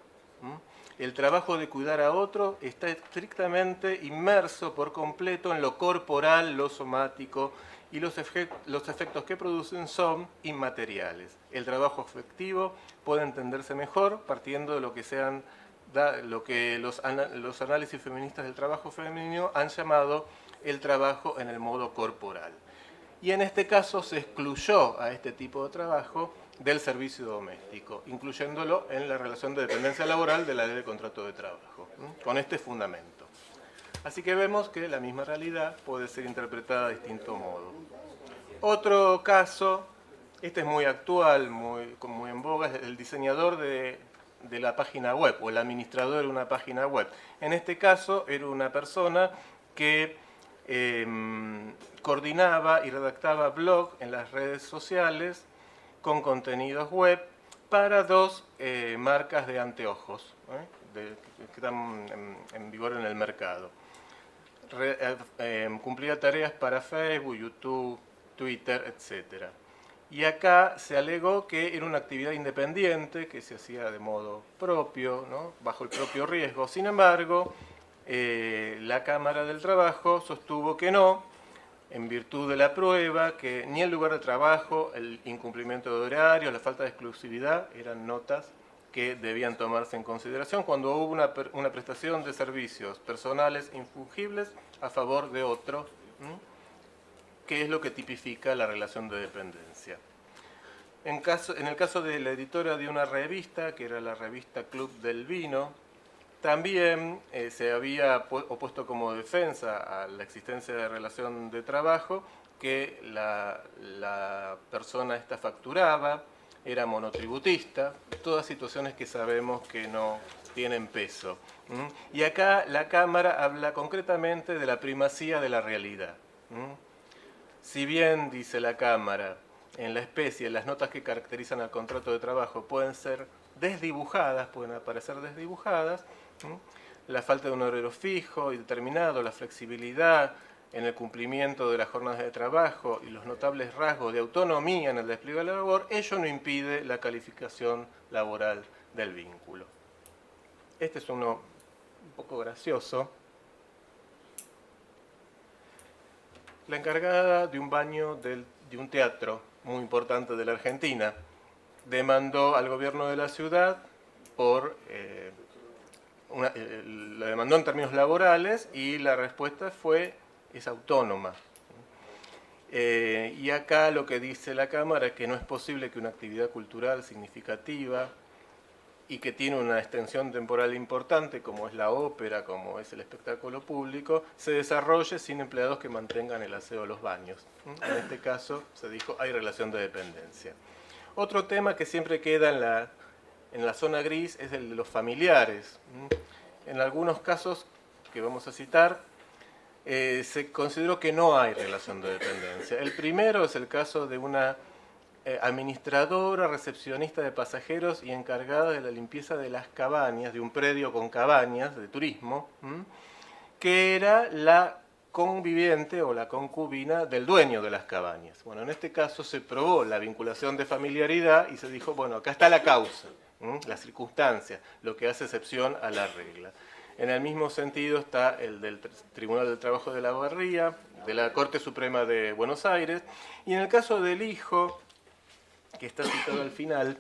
El trabajo de cuidar a otro está estrictamente inmerso por completo en lo corporal, lo somático, y los efectos que producen son inmateriales. El trabajo afectivo puede entenderse mejor partiendo de lo que los análisis feministas del trabajo femenino han llamado el trabajo en el modo corporal. Y en este caso se excluyó a este tipo de trabajo del servicio doméstico, incluyéndolo en la relación de dependencia laboral de la Ley de Contrato de Trabajo, con este fundamento. Así que vemos que la misma realidad puede ser interpretada de distinto modo. Otro caso, este es muy actual, muy en boga, es el diseñador de la página web o el administrador de una página web. En este caso era una persona que coordinaba y redactaba blog en las redes sociales con contenidos web para dos marcas de anteojos que están en vigor en el mercado. Cumplía tareas para Facebook, YouTube, Twitter, etc. Y acá se alegó que era una actividad independiente, que se hacía de modo propio, ¿no?, bajo el propio riesgo. Sin embargo, La Cámara del Trabajo sostuvo que no, en virtud de la prueba, que ni el lugar de trabajo, el incumplimiento de horario, la falta de exclusividad eran notas que debían tomarse en consideración cuando hubo una prestación de servicios personales infungibles a favor de otro, que es lo que tipifica la relación de dependencia. En el caso de la editora de una revista, que era la revista Club del Vino, también se había opuesto como defensa a la existencia de relación de trabajo que la persona esta facturaba, era monotributista, todas situaciones que sabemos que no tienen peso. Y acá la Cámara habla concretamente de la primacía de la realidad. Si bien, dice la Cámara, en la especie las notas que caracterizan al contrato de trabajo pueden ser desdibujadas, pueden aparecer desdibujadas, la falta de un horario fijo y determinado, la flexibilidad en el cumplimiento de las jornadas de trabajo y los notables rasgos de autonomía en el despliegue de la labor, ello no impide la calificación laboral del vínculo. Este es uno un poco gracioso. La encargada de un baño de un teatro muy importante de la Argentina demandó al gobierno de la ciudad por... la demandó en términos laborales y la respuesta es autónoma. Y acá lo que dice la Cámara es que no es posible que una actividad cultural significativa y que tiene una extensión temporal importante, como es la ópera, como es el espectáculo público, se desarrolle sin empleados que mantengan el aseo de los baños. En este caso, se dijo, hay relación de dependencia. Otro tema que siempre queda en la zona gris es el de los familiares. En algunos casos, que vamos a citar, se consideró que no hay relación de dependencia. El primero es el caso de una administradora, recepcionista de pasajeros y encargada de la limpieza de las cabañas, de un predio con cabañas de turismo, que era la conviviente o la concubina del dueño de las cabañas. Bueno, en este caso se probó la vinculación de familiaridad y se dijo, bueno, acá está la causa, la circunstancia, lo que hace excepción a la regla. En el mismo sentido está el del Tribunal del Trabajo de la Barría, de la Corte Suprema de Buenos Aires, y en el caso del hijo, que está citado al final,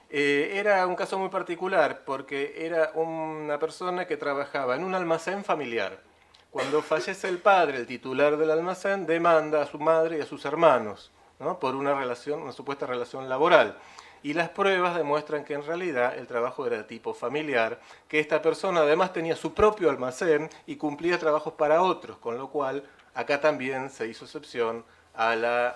era un caso muy particular porque era una persona que trabajaba en un almacén familiar. Cuando fallece el padre, el titular del almacén, demanda a su madre y a sus hermanos, ¿no?, por una supuesta relación laboral. Y las pruebas demuestran que en realidad el trabajo era de tipo familiar, que esta persona además tenía su propio almacén y cumplía trabajos para otros, con lo cual acá también se hizo excepción a la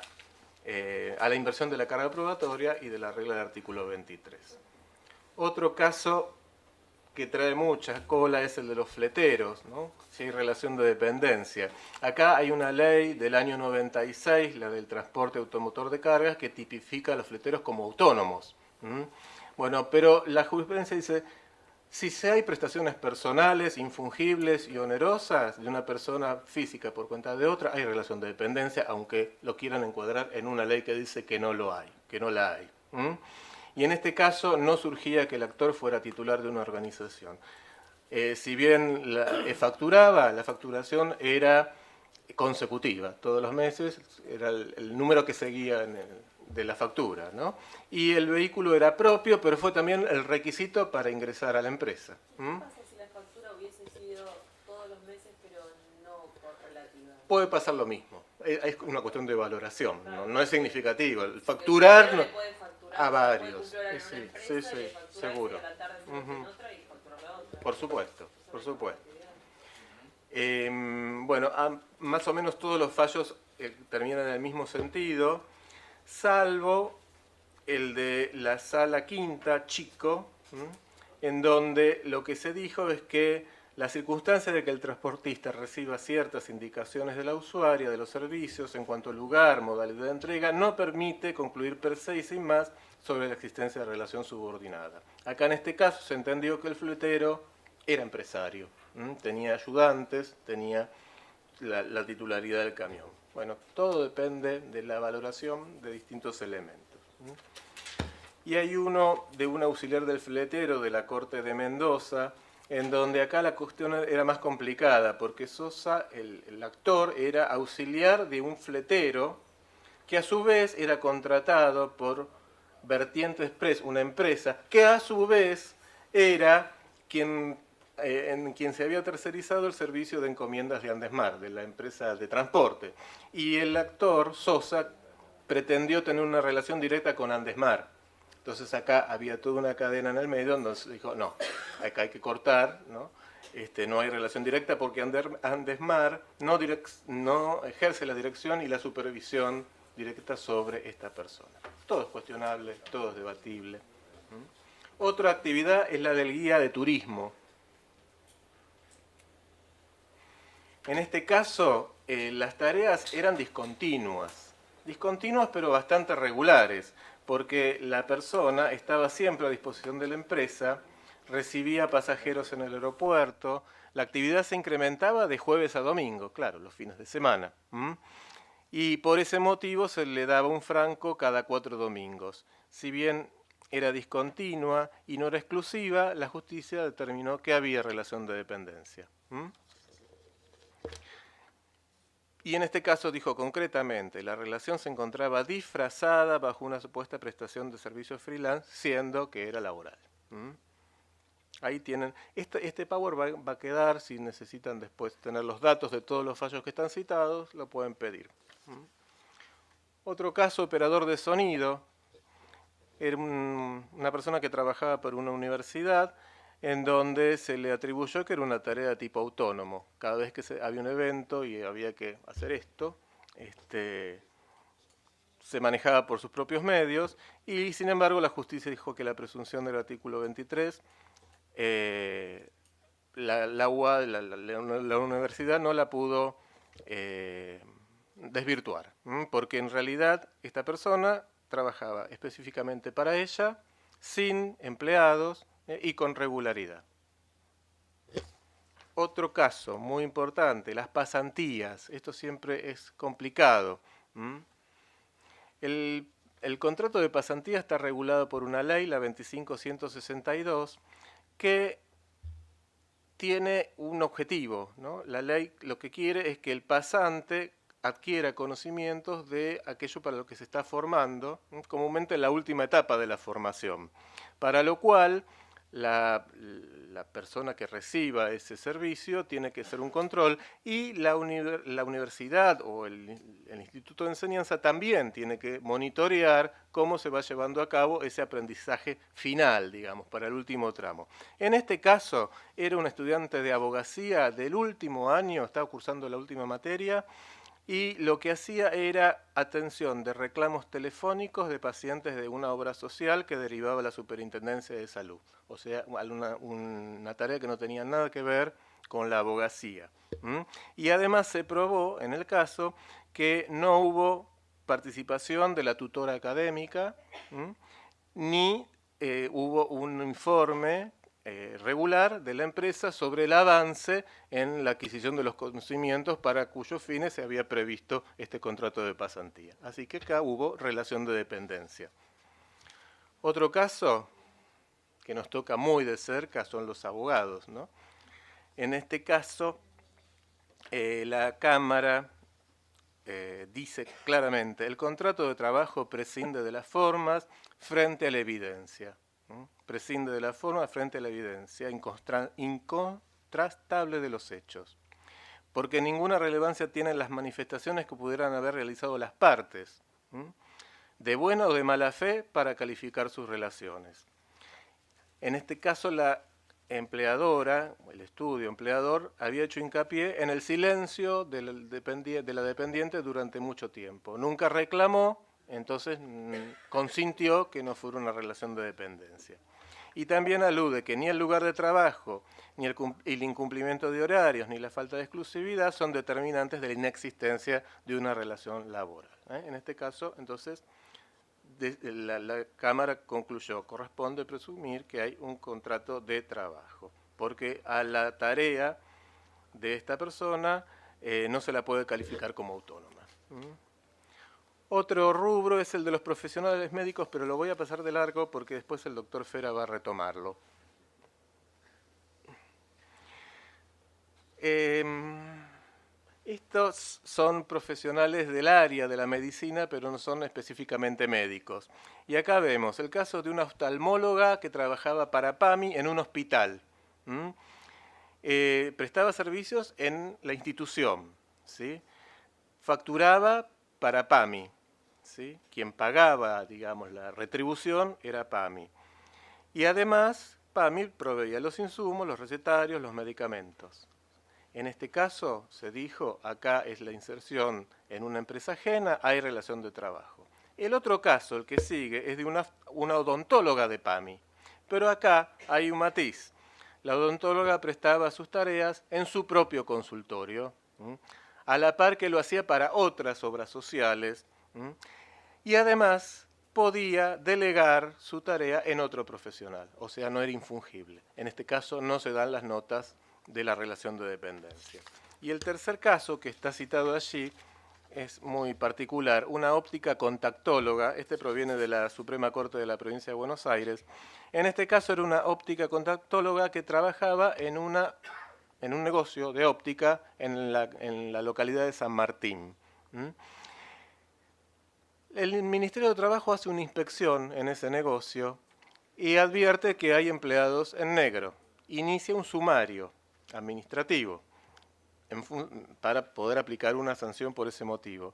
inversión de la carga probatoria y de la regla del artículo 23. Otro caso que trae mucha cola es el de los fleteros, ¿no? Si hay relación de dependencia. Acá hay una ley del año 96, la del transporte automotor de cargas, que tipifica a los fleteros como autónomos. Bueno, pero la jurisprudencia dice, si hay prestaciones personales, infungibles y onerosas de una persona física por cuenta de otra, hay relación de dependencia, aunque lo quieran encuadrar en una ley que dice que no lo hay, que no la hay. Y en este caso no surgía que el actor fuera titular de una organización. Si bien facturaba, la facturación era consecutiva, todos los meses era el número que seguía de la factura, ¿no? Y el vehículo era propio, pero fue también el requisito para ingresar a la empresa. ¿Qué pasa si la factura hubiese sido todos los meses, pero no por relativa? Puede pasar lo mismo. Es una cuestión de valoración, no es significativo. El facturar a varios. Sí, seguro. Por supuesto, por supuesto. Bueno, más o menos todos los fallos terminan en el mismo sentido, salvo el de la sala quinta, Chico, en donde lo que se dijo es que la circunstancia de que el transportista reciba ciertas indicaciones de la usuaria de los servicios en cuanto a lugar, modalidad de entrega, no permite concluir per se y sin más sobre la existencia de relación subordinada. Acá en este caso se entendió que el fletero era empresario, tenía ayudantes, tenía la titularidad del camión. Bueno, todo depende de la valoración de distintos elementos. Y hay uno de un auxiliar del fletero de la Corte de Mendoza, en donde acá la cuestión era más complicada, porque Sosa, el actor, era auxiliar de un fletero, que a su vez era contratado por Vertiente Express, una empresa, que a su vez era en quien se había tercerizado el servicio de encomiendas de Andesmar, de la empresa de transporte. Y el actor, Sosa, pretendió tener una relación directa con Andesmar. Entonces acá había toda una cadena en el medio donde se dijo, no, acá hay que cortar, ¿no? No hay relación directa porque Andesmar no ejerce la dirección y la supervisión directa sobre esta persona. Todo es cuestionable, todo es debatible. Otra actividad es la del guía de turismo. En este caso, las tareas eran discontinuas pero bastante regulares, porque la persona estaba siempre a disposición de la empresa, recibía pasajeros en el aeropuerto, la actividad se incrementaba de jueves a domingo, claro, los fines de semana. Y por ese motivo se le daba un franco cada 4 domingos. Si bien era discontinua y no era exclusiva, la justicia determinó que había relación de dependencia. Y en este caso dijo concretamente, la relación se encontraba disfrazada bajo una supuesta prestación de servicios freelance, siendo que era laboral. Ahí tienen, este Power va a quedar, si necesitan después tener los datos de todos los fallos que están citados, lo pueden pedir. Otro caso, operador de sonido, era una persona que trabajaba por una universidad, en donde se le atribuyó que era una tarea de tipo autónomo. Cada vez que había un evento y había que hacer esto, se manejaba por sus propios medios y, sin embargo, la justicia dijo que la presunción del artículo 23, la universidad no la pudo desvirtuar, porque en realidad esta persona trabajaba específicamente para ella, sin empleados, y con regularidad. Otro caso muy importante, las pasantías. Esto siempre es complicado. El contrato de pasantía está regulado por una ley, la 25.162, que tiene un objetivo, ¿no? La ley lo que quiere es que el pasante adquiera conocimientos de aquello para lo que se está formando, comúnmente en la última etapa de la formación, para lo cual la persona que reciba ese servicio tiene que hacer un control y la universidad o el instituto de enseñanza también tiene que monitorear cómo se va llevando a cabo ese aprendizaje final, digamos, para el último tramo. En este caso era un estudiante de abogacía del último año, estaba cursando la última materia, y lo que hacía era atención de reclamos telefónicos de pacientes de una obra social que derivaba la Superintendencia de Salud. O sea, una tarea que no tenía nada que ver con la abogacía. Y además se probó, en el caso, que no hubo participación de la tutora académica, ni hubo un informe regular de la empresa sobre el avance en la adquisición de los conocimientos para cuyos fines se había previsto este contrato de pasantía. Así que acá hubo relación de dependencia. Otro caso que nos toca muy de cerca son los abogados, ¿no? En este caso, la Cámara dice claramente, el contrato de trabajo prescinde de las formas frente a la evidencia. Prescinde de la forma frente a la evidencia incontrastable de los hechos, porque ninguna relevancia tienen las manifestaciones que pudieran haber realizado las partes, de buena o de mala fe, para calificar sus relaciones. En este caso, la empleadora, el estudio empleador, había hecho hincapié en el silencio de la dependiente durante mucho tiempo. Nunca reclamó, entonces consintió que no fuera una relación de dependencia. Y también alude que ni el lugar de trabajo, ni el incumplimiento de horarios, ni la falta de exclusividad son determinantes de la inexistencia de una relación laboral. En este caso, entonces, la Cámara concluyó, corresponde presumir que hay un contrato de trabajo, porque a la tarea de esta persona no se la puede calificar como autónoma. Otro rubro es el de los profesionales médicos, pero lo voy a pasar de largo porque después el doctor Fera va a retomarlo. Estos son profesionales del área de la medicina, pero no son específicamente médicos. Y acá vemos el caso de una oftalmóloga que trabajaba para PAMI en un hospital. Prestaba servicios en la institución, ¿sí? Facturaba para PAMI, ¿sí? Quien pagaba, digamos, la retribución era PAMI. Y además, PAMI proveía los insumos, los recetarios, los medicamentos. En este caso, se dijo, acá es la inserción en una empresa ajena, hay relación de trabajo. El otro caso, el que sigue, es de una odontóloga de PAMI. Pero acá hay un matiz. La odontóloga prestaba sus tareas en su propio consultorio, a la par que lo hacía para otras obras sociales, y además podía delegar su tarea en otro profesional, o sea, no era infungible. En este caso no se dan las notas de la relación de dependencia. Y el tercer caso que está citado allí es muy particular, una óptica contactóloga, este proviene de la Suprema Corte de la Provincia de Buenos Aires. En este caso era una óptica contactóloga que trabajaba en un negocio de óptica en la localidad de San Martín. El Ministerio de Trabajo hace una inspección en ese negocio y advierte que hay empleados en negro. Inicia un sumario administrativo para poder aplicar una sanción por ese motivo.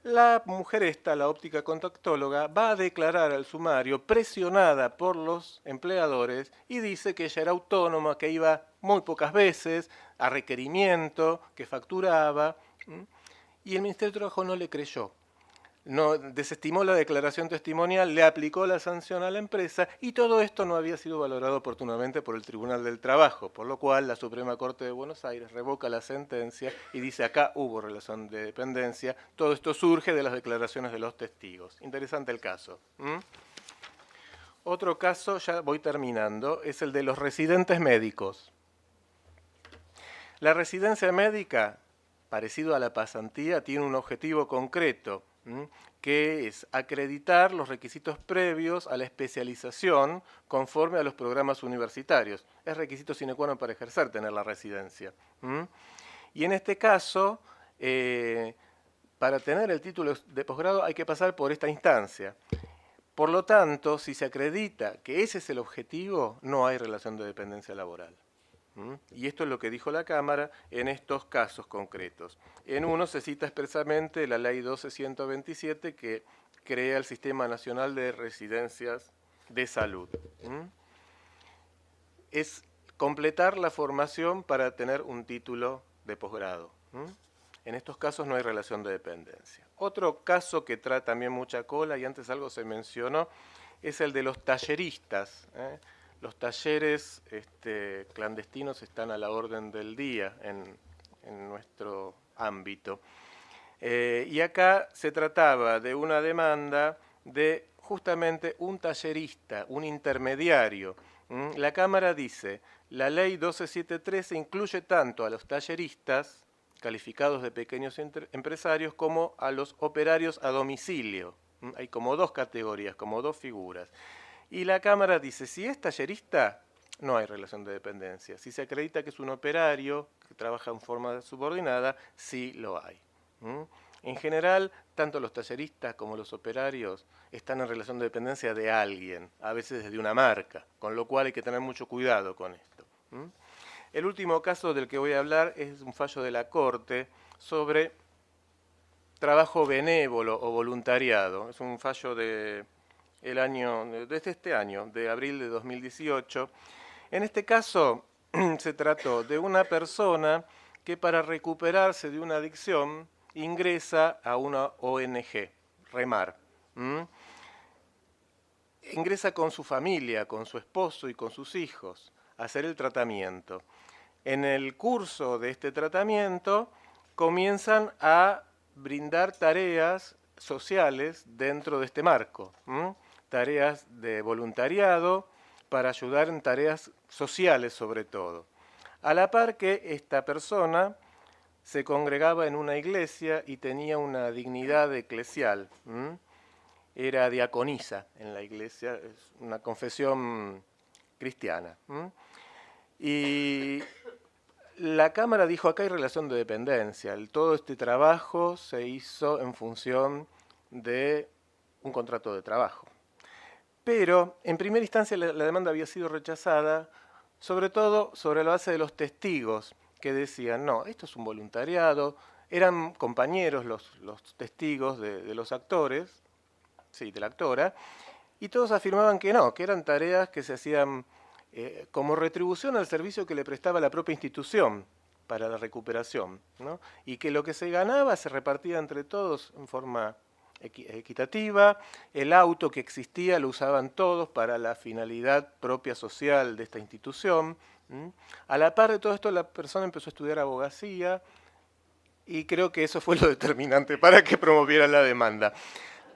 La mujer esta, la óptica contactóloga, va a declarar al sumario presionada por los empleadores y dice que ella era autónoma, que iba muy pocas veces a requerimiento, que facturaba, y el Ministerio de Trabajo no le creyó. No, desestimó la declaración testimonial, le aplicó la sanción a la empresa y todo esto no había sido valorado oportunamente por el Tribunal del Trabajo, por lo cual la Suprema Corte de Buenos Aires revoca la sentencia y dice acá hubo relación de dependencia, todo esto surge de las declaraciones de los testigos. Interesante el caso. Otro caso, ya voy terminando, es el de los residentes médicos. La residencia médica, parecido a la pasantía, tiene un objetivo concreto, que es acreditar los requisitos previos a la especialización conforme a los programas universitarios. Es requisito sine qua non para ejercer tener la residencia. Y en este caso, para tener el título de posgrado hay que pasar por esta instancia. Por lo tanto, si se acredita que ese es el objetivo, no hay relación de dependencia laboral. Y esto es lo que dijo la Cámara en estos casos concretos. En uno se cita expresamente la Ley 12.127 que crea el Sistema Nacional de Residencias de Salud. Es completar la formación para tener un título de posgrado. En estos casos no hay relación de dependencia. Otro caso que trae también mucha cola, y antes algo se mencionó, es el de los talleristas. Los talleres clandestinos están a la orden del día en nuestro ámbito. Y acá se trataba de una demanda de justamente un tallerista, un intermediario. La Cámara dice, la ley 12.713 incluye tanto a los talleristas, calificados de pequeños empresarios, como a los operarios a domicilio. Hay como dos categorías, como dos figuras. Y la Cámara dice, si es tallerista, no hay relación de dependencia. Si se acredita que es un operario, que trabaja en forma subordinada, sí lo hay. En general, tanto los talleristas como los operarios están en relación de dependencia de alguien, a veces desde una marca, con lo cual hay que tener mucho cuidado con esto. El último caso del que voy a hablar es un fallo de la Corte sobre trabajo benévolo o voluntariado. Es un fallo desde este año, de abril de 2018. En este caso se trató de una persona que para recuperarse de una adicción ingresa a una ONG, Remar. Ingresa con su familia, con su esposo y con sus hijos a hacer el tratamiento. En el curso de este tratamiento comienzan a brindar tareas sociales dentro de este marco, tareas de voluntariado para ayudar en tareas sociales sobre todo. A la par que esta persona se congregaba en una iglesia y tenía una dignidad eclesial, era diaconisa en la iglesia, es una confesión cristiana. Y la Cámara dijo, acá hay relación de dependencia. Todo este trabajo se hizo en función de un contrato de trabajo. Pero, en primera instancia, la demanda había sido rechazada, sobre todo sobre la base de los testigos, que decían, no, esto es un voluntariado, eran compañeros los testigos de los actores, sí, de la actora, y todos afirmaban que no, que eran tareas que se hacían como retribución al servicio que le prestaba la propia institución para la recuperación, ¿no? Y que lo que se ganaba se repartía entre todos en forma equitativa, el auto que existía lo usaban todos para la finalidad propia social de esta institución. A la par de todo esto, la persona empezó a estudiar abogacía y creo que eso fue lo determinante para que promoviera la demanda.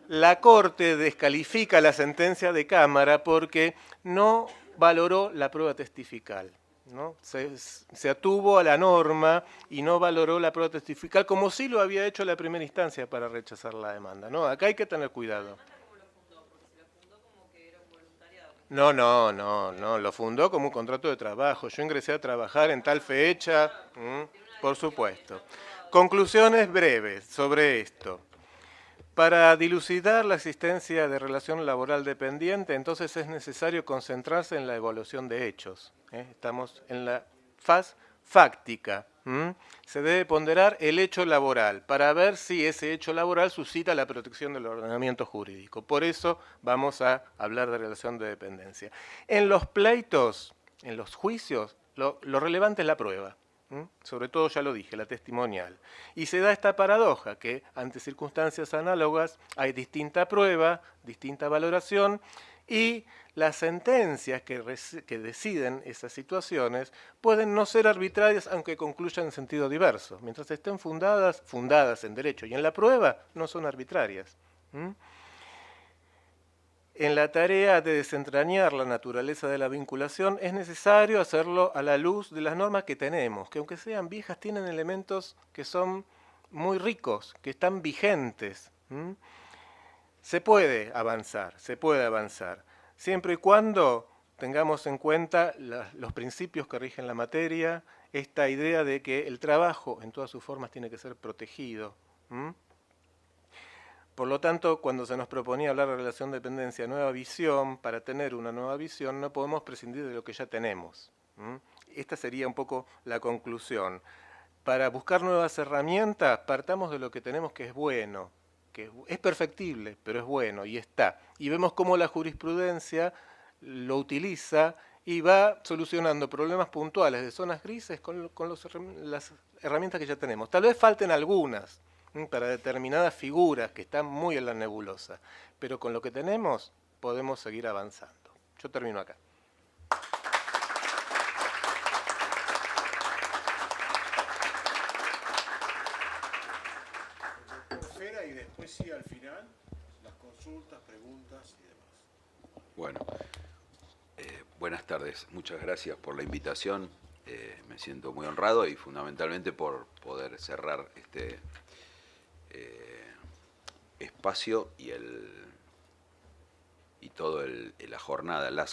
La Corte descalifica la sentencia de Cámara porque no valoró la prueba testifical, ¿no? Se atuvo a la norma y no valoró la prueba testifical como sí lo había hecho la primera instancia para rechazar la demanda, ¿no? Acá hay que tener cuidado. No, lo fundó como un contrato de trabajo. Yo ingresé a trabajar en tal fecha, por supuesto. Conclusiones breves sobre esto. Para dilucidar la existencia de relación laboral dependiente, entonces es necesario concentrarse en la evaluación de hechos. Estamos en la faz fáctica. Se debe ponderar el hecho laboral para ver si ese hecho laboral suscita la protección del ordenamiento jurídico. Por eso vamos a hablar de relación de dependencia. En los pleitos, en los juicios, lo relevante es la prueba. Sobre todo, ya lo dije, la testimonial. Y se da esta paradoja que ante circunstancias análogas hay distinta prueba, distinta valoración, y las sentencias que deciden esas situaciones pueden no ser arbitrarias aunque concluyan en sentido diverso. Mientras estén fundadas en derecho y en la prueba, no son arbitrarias. En la tarea de desentrañar la naturaleza de la vinculación es necesario hacerlo a la luz de las normas que tenemos, que aunque sean viejas tienen elementos que son muy ricos, que están vigentes. Se puede avanzar, siempre y cuando tengamos en cuenta los principios que rigen la materia, esta idea de que el trabajo en todas sus formas tiene que ser protegido. Por lo tanto, cuando se nos proponía hablar de relación de dependencia, nueva visión, para tener una nueva visión no podemos prescindir de lo que ya tenemos. Esta sería un poco la conclusión. Para buscar nuevas herramientas, partamos de lo que tenemos que es bueno, que es perfectible, pero es bueno y está. Y vemos cómo la jurisprudencia lo utiliza y va solucionando problemas puntuales de zonas grises con las herramientas que ya tenemos. Tal vez falten algunas para determinadas figuras que están muy en la nebulosa, pero con lo que tenemos podemos seguir avanzando. Yo termino acá. Y después sí, al final, las consultas, preguntas y demás. Bueno, buenas tardes. Muchas gracias por la invitación. Me siento muy honrado y fundamentalmente por poder cerrar este espacio y todo las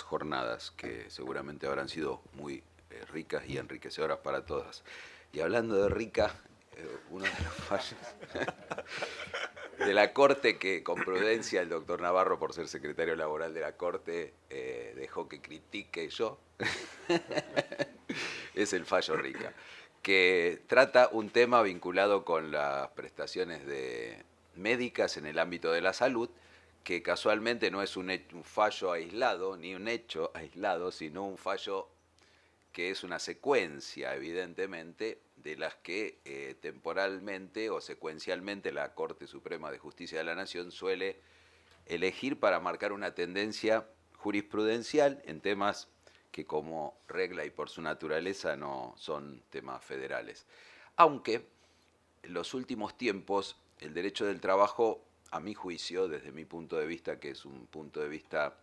jornadas que seguramente habrán sido muy ricas y enriquecedoras para todas. Y hablando de rica, uno de los fallos de la Corte que con prudencia el doctor Navarro, por ser secretario laboral de la Corte, dejó que critique yo, es el fallo Rica, que trata un tema vinculado con las prestaciones médicas en el ámbito de la salud, que casualmente no es un fallo aislado, ni un hecho aislado, sino un fallo que es una secuencia, evidentemente, de las que temporalmente o secuencialmente la Corte Suprema de Justicia de la Nación suele elegir para marcar una tendencia jurisprudencial en temas que como regla y por su naturaleza no son temas federales. Aunque en los últimos tiempos el derecho del trabajo, a mi juicio, desde mi punto de vista, que es un punto de vista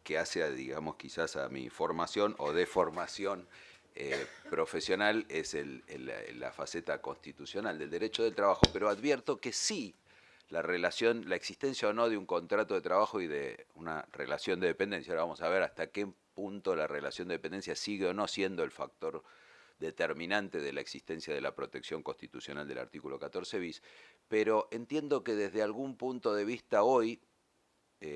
que hace, digamos, quizás a mi formación o deformación profesional, es la faceta constitucional del derecho del trabajo, pero advierto que sí, la existencia o no de un contrato de trabajo y de una relación de dependencia, ahora vamos a ver hasta qué punto la relación de dependencia sigue o no siendo el factor determinante de la existencia de la protección constitucional del artículo 14 bis, pero entiendo que desde algún punto de vista hoy,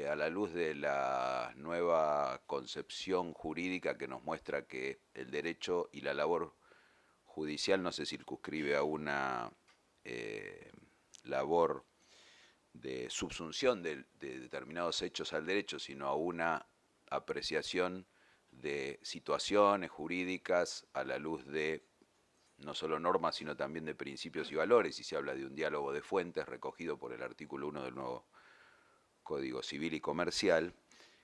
a la luz de la nueva concepción jurídica que nos muestra que el derecho y la labor judicial no se circunscribe a una labor de subsunción de determinados hechos al derecho, sino a una apreciación de situaciones jurídicas a la luz de no solo normas, sino también de principios y valores, y se habla de un diálogo de fuentes recogido por el artículo 1 del nuevo Código Civil y Comercial.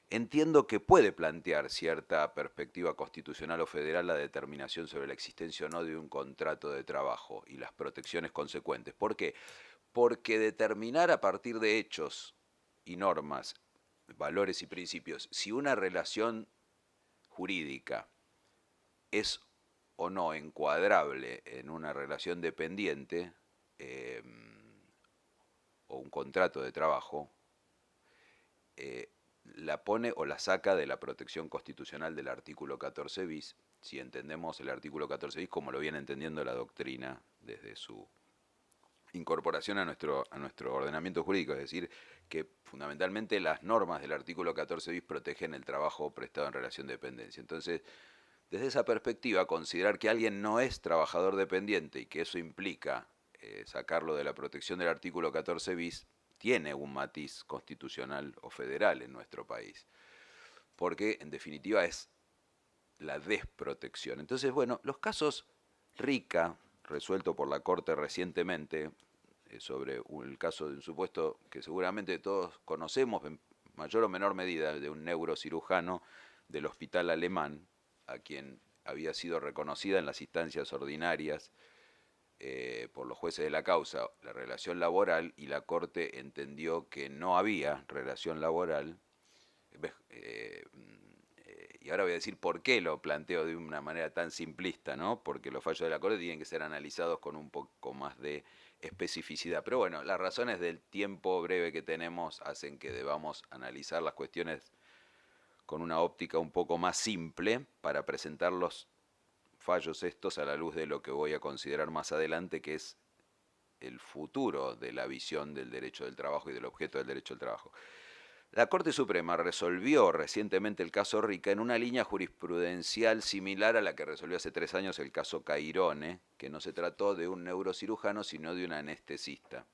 Entiendo que puede plantear cierta perspectiva constitucional o federal la determinación sobre la existencia o no de un contrato de trabajo y las protecciones consecuentes. ¿Por qué? Porque determinar a partir de hechos y normas, valores y principios, si una relación jurídica es o no encuadrable en una relación dependiente o un contrato de trabajo, la pone o la saca de la protección constitucional del artículo 14 bis, si entendemos el artículo 14 bis como lo viene entendiendo la doctrina desde su incorporación a nuestro ordenamiento jurídico, es decir, que fundamentalmente las normas del artículo 14 bis protegen el trabajo prestado en relación de dependencia. Entonces, desde esa perspectiva, considerar que alguien no es trabajador dependiente y que eso implica sacarlo de la protección del artículo 14 bis, tiene un matiz constitucional o federal en nuestro país, porque en definitiva es la desprotección. Entonces, bueno, los casos Rica, resuelto por la Corte recientemente, sobre el caso de un supuesto que seguramente todos conocemos, en mayor o menor medida, de un neurocirujano del Hospital Alemán, a quien había sido reconocida en las instancias ordinarias por los jueces de la causa la relación laboral, y la Corte entendió que no había relación laboral. Y ahora voy a decir por qué lo planteo de una manera tan simplista, ¿no? Porque los fallos de la Corte tienen que ser analizados con un poco más de especificidad. Pero bueno, las razones del tiempo breve que tenemos hacen que debamos analizar las cuestiones con una óptica un poco más simple para presentar los fallos estos a la luz de lo que voy a considerar más adelante, que es el futuro de la visión del derecho del trabajo y del objeto del derecho del trabajo. La Corte Suprema resolvió recientemente el caso Rica en una línea jurisprudencial similar a la que resolvió hace 3 años el caso Cairone, que no se trató de un neurocirujano, sino de un anestesista.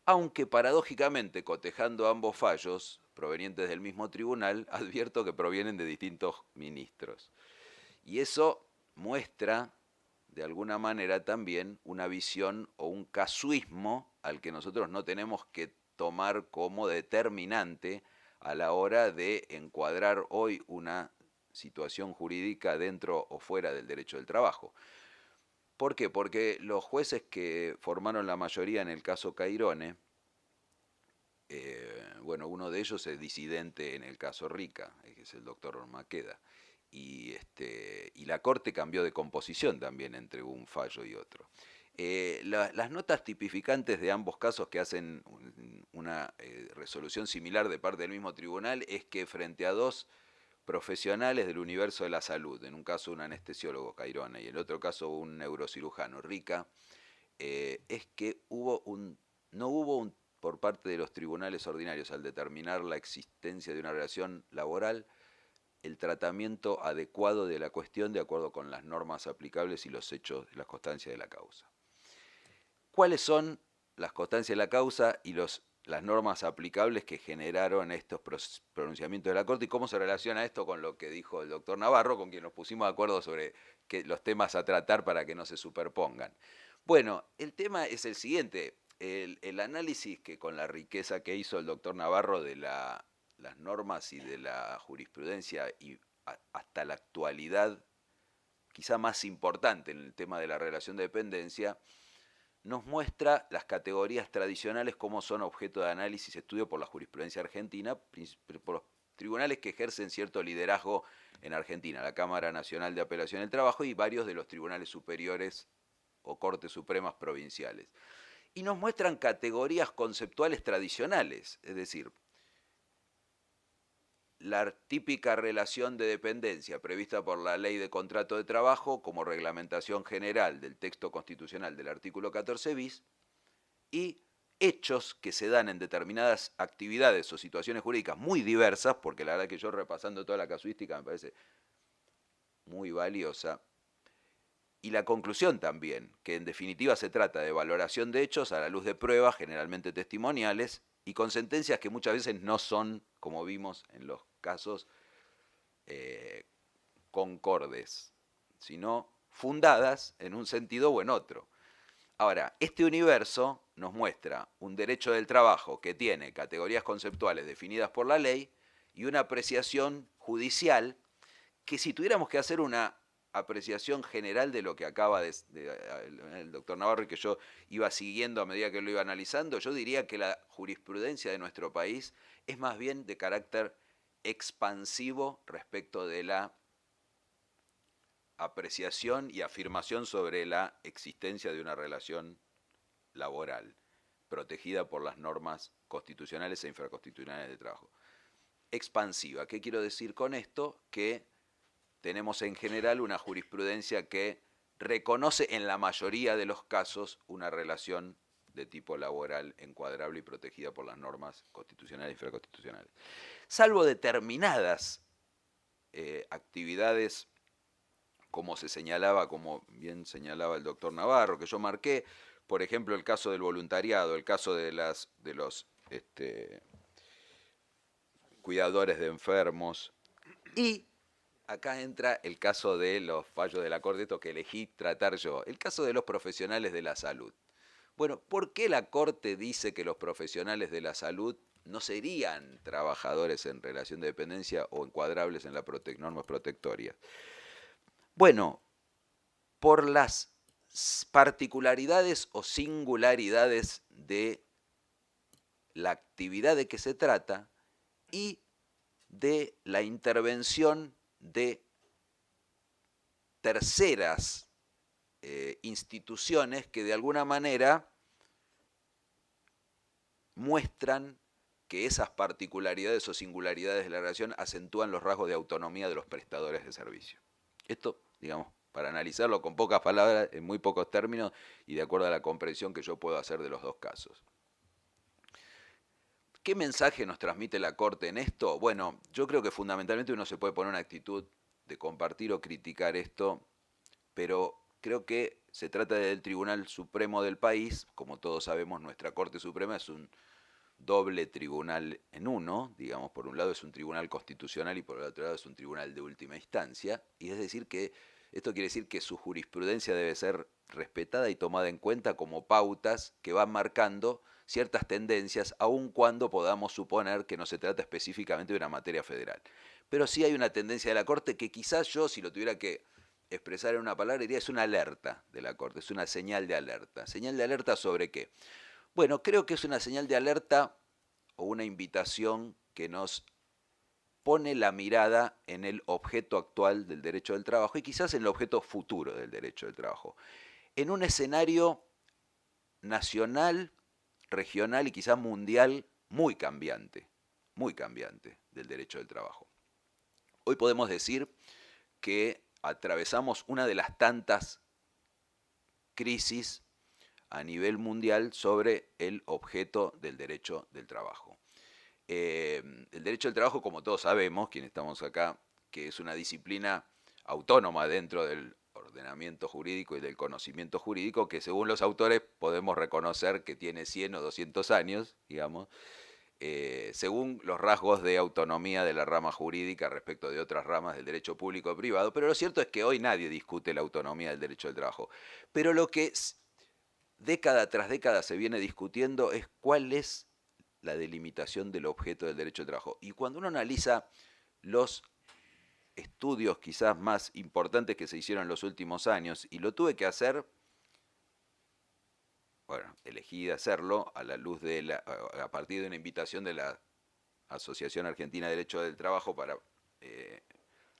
Aunque paradójicamente, cotejando ambos fallos, provenientes del mismo tribunal, advierto que provienen de distintos ministros. Y eso muestra, de alguna manera, también una visión o un casuismo al que nosotros no tenemos que tomar como determinante a la hora de encuadrar hoy una situación jurídica dentro o fuera del derecho del trabajo. ¿Por qué? Porque los jueces que formaron la mayoría en el caso Cairone, bueno, uno de ellos es disidente en el caso Rica, que es el doctor Maqueda, y la Corte cambió de composición también entre un fallo y otro. Las notas tipificantes de ambos casos que hacen una resolución similar de parte del mismo tribunal es que frente a dos profesionales del universo de la salud, en un caso un anestesiólogo, Cairone, y en el otro caso un neurocirujano, Rica, es que no hubo por parte de los tribunales ordinarios, al determinar la existencia de una relación laboral, el tratamiento adecuado de la cuestión de acuerdo con las normas aplicables y los hechos de las constancias de la causa. ¿Cuáles son las constancias de la causa y las normas aplicables que generaron estos pronunciamientos de la Corte, y cómo se relaciona esto con lo que dijo el doctor Navarro, con quien nos pusimos de acuerdo sobre los temas a tratar para que no se superpongan? Bueno, el tema es el siguiente. El análisis que, con la riqueza que hizo el doctor Navarro de las normas y de la jurisprudencia y hasta la actualidad, quizá más importante en el tema de la relación de dependencia, nos muestra las categorías tradicionales como son objeto de análisis y estudio por la jurisprudencia argentina, por los tribunales que ejercen cierto liderazgo en Argentina, la Cámara Nacional de Apelación del Trabajo y varios de los tribunales superiores o cortes supremas provinciales. Y nos muestran categorías conceptuales tradicionales, es decir, la típica relación de dependencia prevista por la Ley de Contrato de Trabajo como reglamentación general del texto constitucional del artículo 14 bis y hechos que se dan en determinadas actividades o situaciones jurídicas muy diversas, porque la verdad que yo repasando toda la casuística me parece muy valiosa, y la conclusión también, que en definitiva se trata de valoración de hechos a la luz de pruebas, generalmente testimoniales, y con sentencias que muchas veces no son, como vimos en los casos, concordes, sino fundadas en un sentido o en otro. Ahora, este universo nos muestra un derecho del trabajo que tiene categorías conceptuales definidas por la ley y una apreciación judicial que si tuviéramos que hacer una apreciación general de lo que acaba el doctor Navarro y que yo iba siguiendo a medida que lo iba analizando, yo diría que la jurisprudencia de nuestro país es más bien de carácter expansivo respecto de la apreciación y afirmación sobre la existencia de una relación laboral protegida por las normas constitucionales e infraconstitucionales de trabajo. Expansiva. ¿Qué quiero decir con esto? Que tenemos en general una jurisprudencia que reconoce en la mayoría de los casos una relación de tipo laboral encuadrable y protegida por las normas constitucionales e infraconstitucionales. Salvo determinadas actividades, como se señalaba, como bien señalaba el doctor Navarro, que yo marqué, por ejemplo, el caso del voluntariado, el caso de los cuidadores de enfermos, y acá entra el caso de los fallos de la Corte, esto que elegí tratar yo, el caso de los profesionales de la salud. Bueno, ¿por qué la Corte dice que los profesionales de la salud no serían trabajadores en relación de dependencia o encuadrables en las normas protectorias? Bueno, por las particularidades o singularidades de la actividad de que se trata y de la intervención de terceras instituciones que de alguna manera muestran que esas particularidades o singularidades de la relación acentúan los rasgos de autonomía de los prestadores de servicio. Esto, digamos, para analizarlo con pocas palabras, en muy pocos términos y de acuerdo a la comprensión que yo puedo hacer de los dos casos. ¿Qué mensaje nos transmite la Corte en esto? Bueno, yo creo que fundamentalmente uno se puede poner una actitud de compartir o criticar esto, pero creo que se trata del Tribunal Supremo del país. Como todos sabemos, nuestra Corte Suprema es un doble tribunal en uno, digamos, por un lado es un tribunal constitucional y por el otro lado es un tribunal de última instancia, y es decir que esto quiere decir que su jurisprudencia debe ser respetada y tomada en cuenta como pautas que van marcando ciertas tendencias, aun cuando podamos suponer que no se trata específicamente de una materia federal. Pero sí hay una tendencia de la Corte que quizás yo, si lo tuviera que expresar en una palabra, diría es una alerta de la Corte, es una señal de alerta. ¿Señal de alerta sobre qué? Bueno, creo que es una señal de alerta o una invitación que nos pone la mirada en el objeto actual del derecho del trabajo y quizás en el objeto futuro del derecho del trabajo. En un escenario nacional, regional y quizás mundial muy cambiante del derecho del trabajo. Hoy podemos decir que atravesamos una de las tantas crisis a nivel mundial sobre el objeto del derecho del trabajo. El derecho del trabajo, como todos sabemos, quienes estamos acá, que es una disciplina autónoma dentro del ordenamiento jurídico y del conocimiento jurídico, que según los autores podemos reconocer que tiene 100 o 200 años, digamos, según los rasgos de autonomía de la rama jurídica respecto de otras ramas del derecho público y privado, pero lo cierto es que hoy nadie discute la autonomía del derecho del trabajo. Pero lo que década tras década se viene discutiendo es cuál es la delimitación del objeto del derecho del trabajo. Y cuando uno analiza los estudios quizás más importantes que se hicieron en los últimos años, y lo tuve que hacer, bueno, elegí hacerlo a la luz de a partir de una invitación de la Asociación Argentina de Derecho del Trabajo para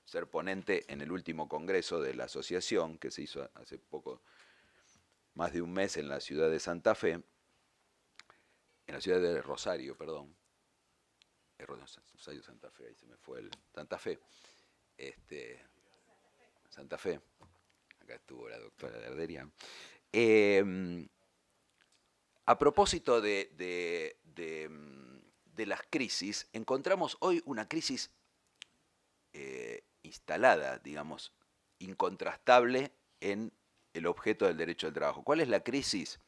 ser ponente en el último congreso de la asociación, que se hizo hace poco, más de un mes en la ciudad de Santa Fe, en la ciudad de Rosario, perdón. Rosario Santa Fe, ahí se me fue el Santa Fe. Santa Fe, acá estuvo la doctora Derderian. A propósito de las crisis, encontramos hoy una crisis instalada, digamos, incontrastable en el objeto del derecho al trabajo. ¿Cuál es la crisis?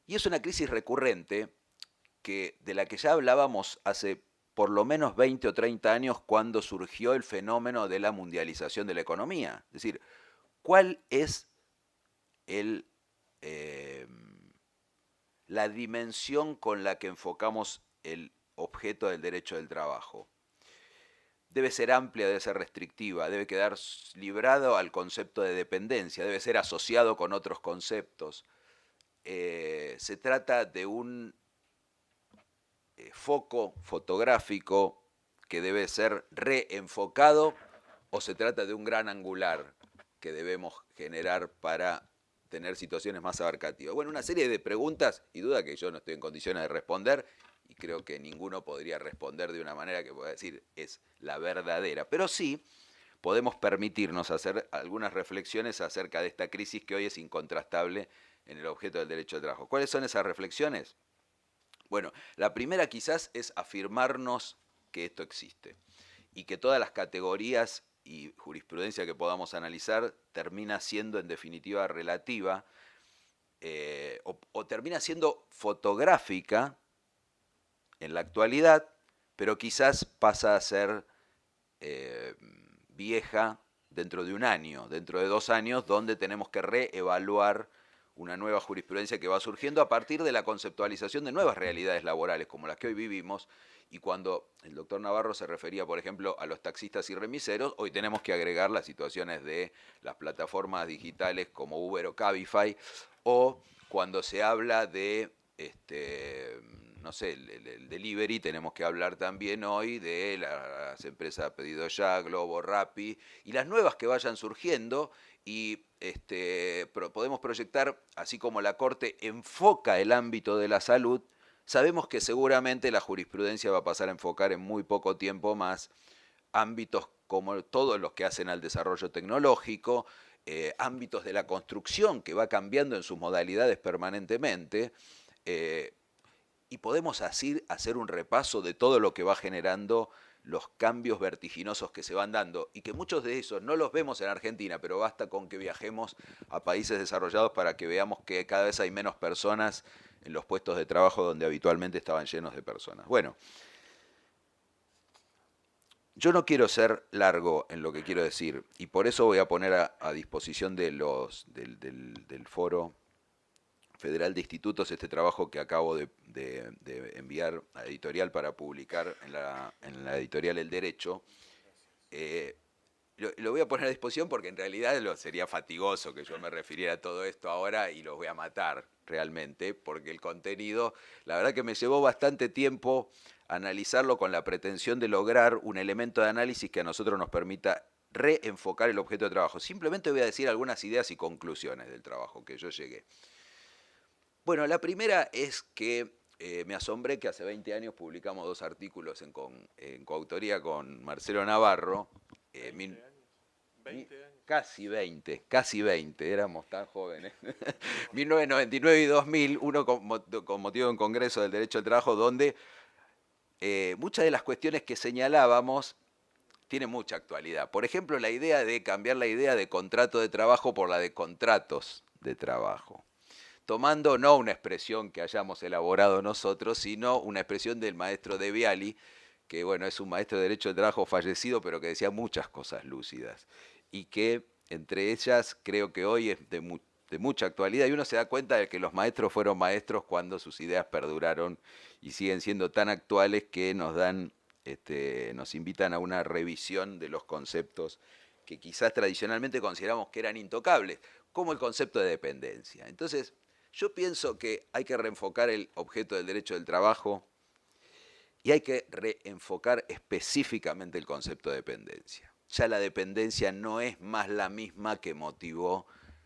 Y es una crisis recurrente de la que ya hablábamos hace por lo menos 20 o 30 años cuando surgió el fenómeno de la mundialización de la economía. Es decir, ¿cuál es la dimensión con la que enfocamos el objeto del derecho del trabajo? Debe ser amplia, debe ser restrictiva, debe quedar librado al concepto de dependencia, debe ser asociado con otros conceptos. Se trata de un foco fotográfico que debe ser reenfocado, o se trata de un gran angular que debemos generar para tener situaciones más abarcativas. Bueno, una serie de preguntas y dudas que yo no estoy en condiciones de responder, y creo que ninguno podría responder de una manera que pueda decir es la verdadera, pero sí podemos permitirnos hacer algunas reflexiones acerca de esta crisis que hoy es incontrastable en el objeto del derecho al trabajo. ¿Cuáles son esas reflexiones? Bueno, la primera quizás es afirmarnos que esto existe y que todas las categorías y jurisprudencia que podamos analizar termina siendo en definitiva relativa o termina siendo fotográfica en la actualidad, pero quizás pasa a ser vieja dentro de un año, dentro de 2 años, donde tenemos que reevaluar una nueva jurisprudencia que va surgiendo a partir de la conceptualización de nuevas realidades laborales como las que hoy vivimos. Y cuando el doctor Navarro se refería, por ejemplo, a los taxistas y remiseros, hoy tenemos que agregar las situaciones de las plataformas digitales como Uber o Cabify, o cuando se habla de, no sé, el delivery, tenemos que hablar también hoy de las empresas Pedido Ya, Globo, Rappi, y las nuevas que vayan surgiendo. Y podemos proyectar, así como la Corte enfoca el ámbito de la salud, sabemos que seguramente la jurisprudencia va a pasar a enfocar en muy poco tiempo más ámbitos como todos los que hacen al desarrollo tecnológico, ámbitos de la construcción que va cambiando en sus modalidades permanentemente, y podemos así hacer un repaso de todo lo que va generando los cambios vertiginosos que se van dando y que muchos de esos no los vemos en Argentina, pero basta con que viajemos a países desarrollados para que veamos que cada vez hay menos personas en los puestos de trabajo donde habitualmente estaban llenos de personas. Bueno, yo no quiero ser largo en lo que quiero decir y por eso voy a poner a disposición de del Foro Federal de Institutos este trabajo que acabo de enviar a editorial para publicar en la editorial El Derecho. Lo voy a poner a disposición porque en realidad sería fatigoso que yo me refiriera a todo esto ahora y los voy a matar realmente, porque el contenido, la verdad que me llevó bastante tiempo analizarlo con la pretensión de lograr un elemento de análisis que a nosotros nos permita reenfocar el objeto de trabajo. Simplemente voy a decir algunas ideas y conclusiones del trabajo que yo llegué. Bueno, la primera es que me asombré que hace 20 años publicamos 2 artículos en coautoría con Marcelo Navarro. 20 años. Casi 20, éramos tan jóvenes. 1999 y 2000, uno con motivo de un congreso del derecho al trabajo, donde muchas de las cuestiones que señalábamos tienen mucha actualidad. Por ejemplo, la idea de cambiar la idea de contrato de trabajo por la de contratos de trabajo, tomando no una expresión que hayamos elaborado nosotros, sino una expresión del maestro De Viali, que bueno, es un maestro de Derecho del Trabajo fallecido, pero que decía muchas cosas lúcidas, y que entre ellas creo que hoy es de mucha actualidad, y uno se da cuenta de que los maestros fueron maestros cuando sus ideas perduraron y siguen siendo tan actuales que nos invitan a una revisión de los conceptos que quizás tradicionalmente consideramos que eran intocables, como el concepto de dependencia. Entonces, yo pienso que hay que reenfocar el objeto del derecho del trabajo y hay que reenfocar específicamente el concepto de dependencia. Ya la dependencia no es más la misma que motivó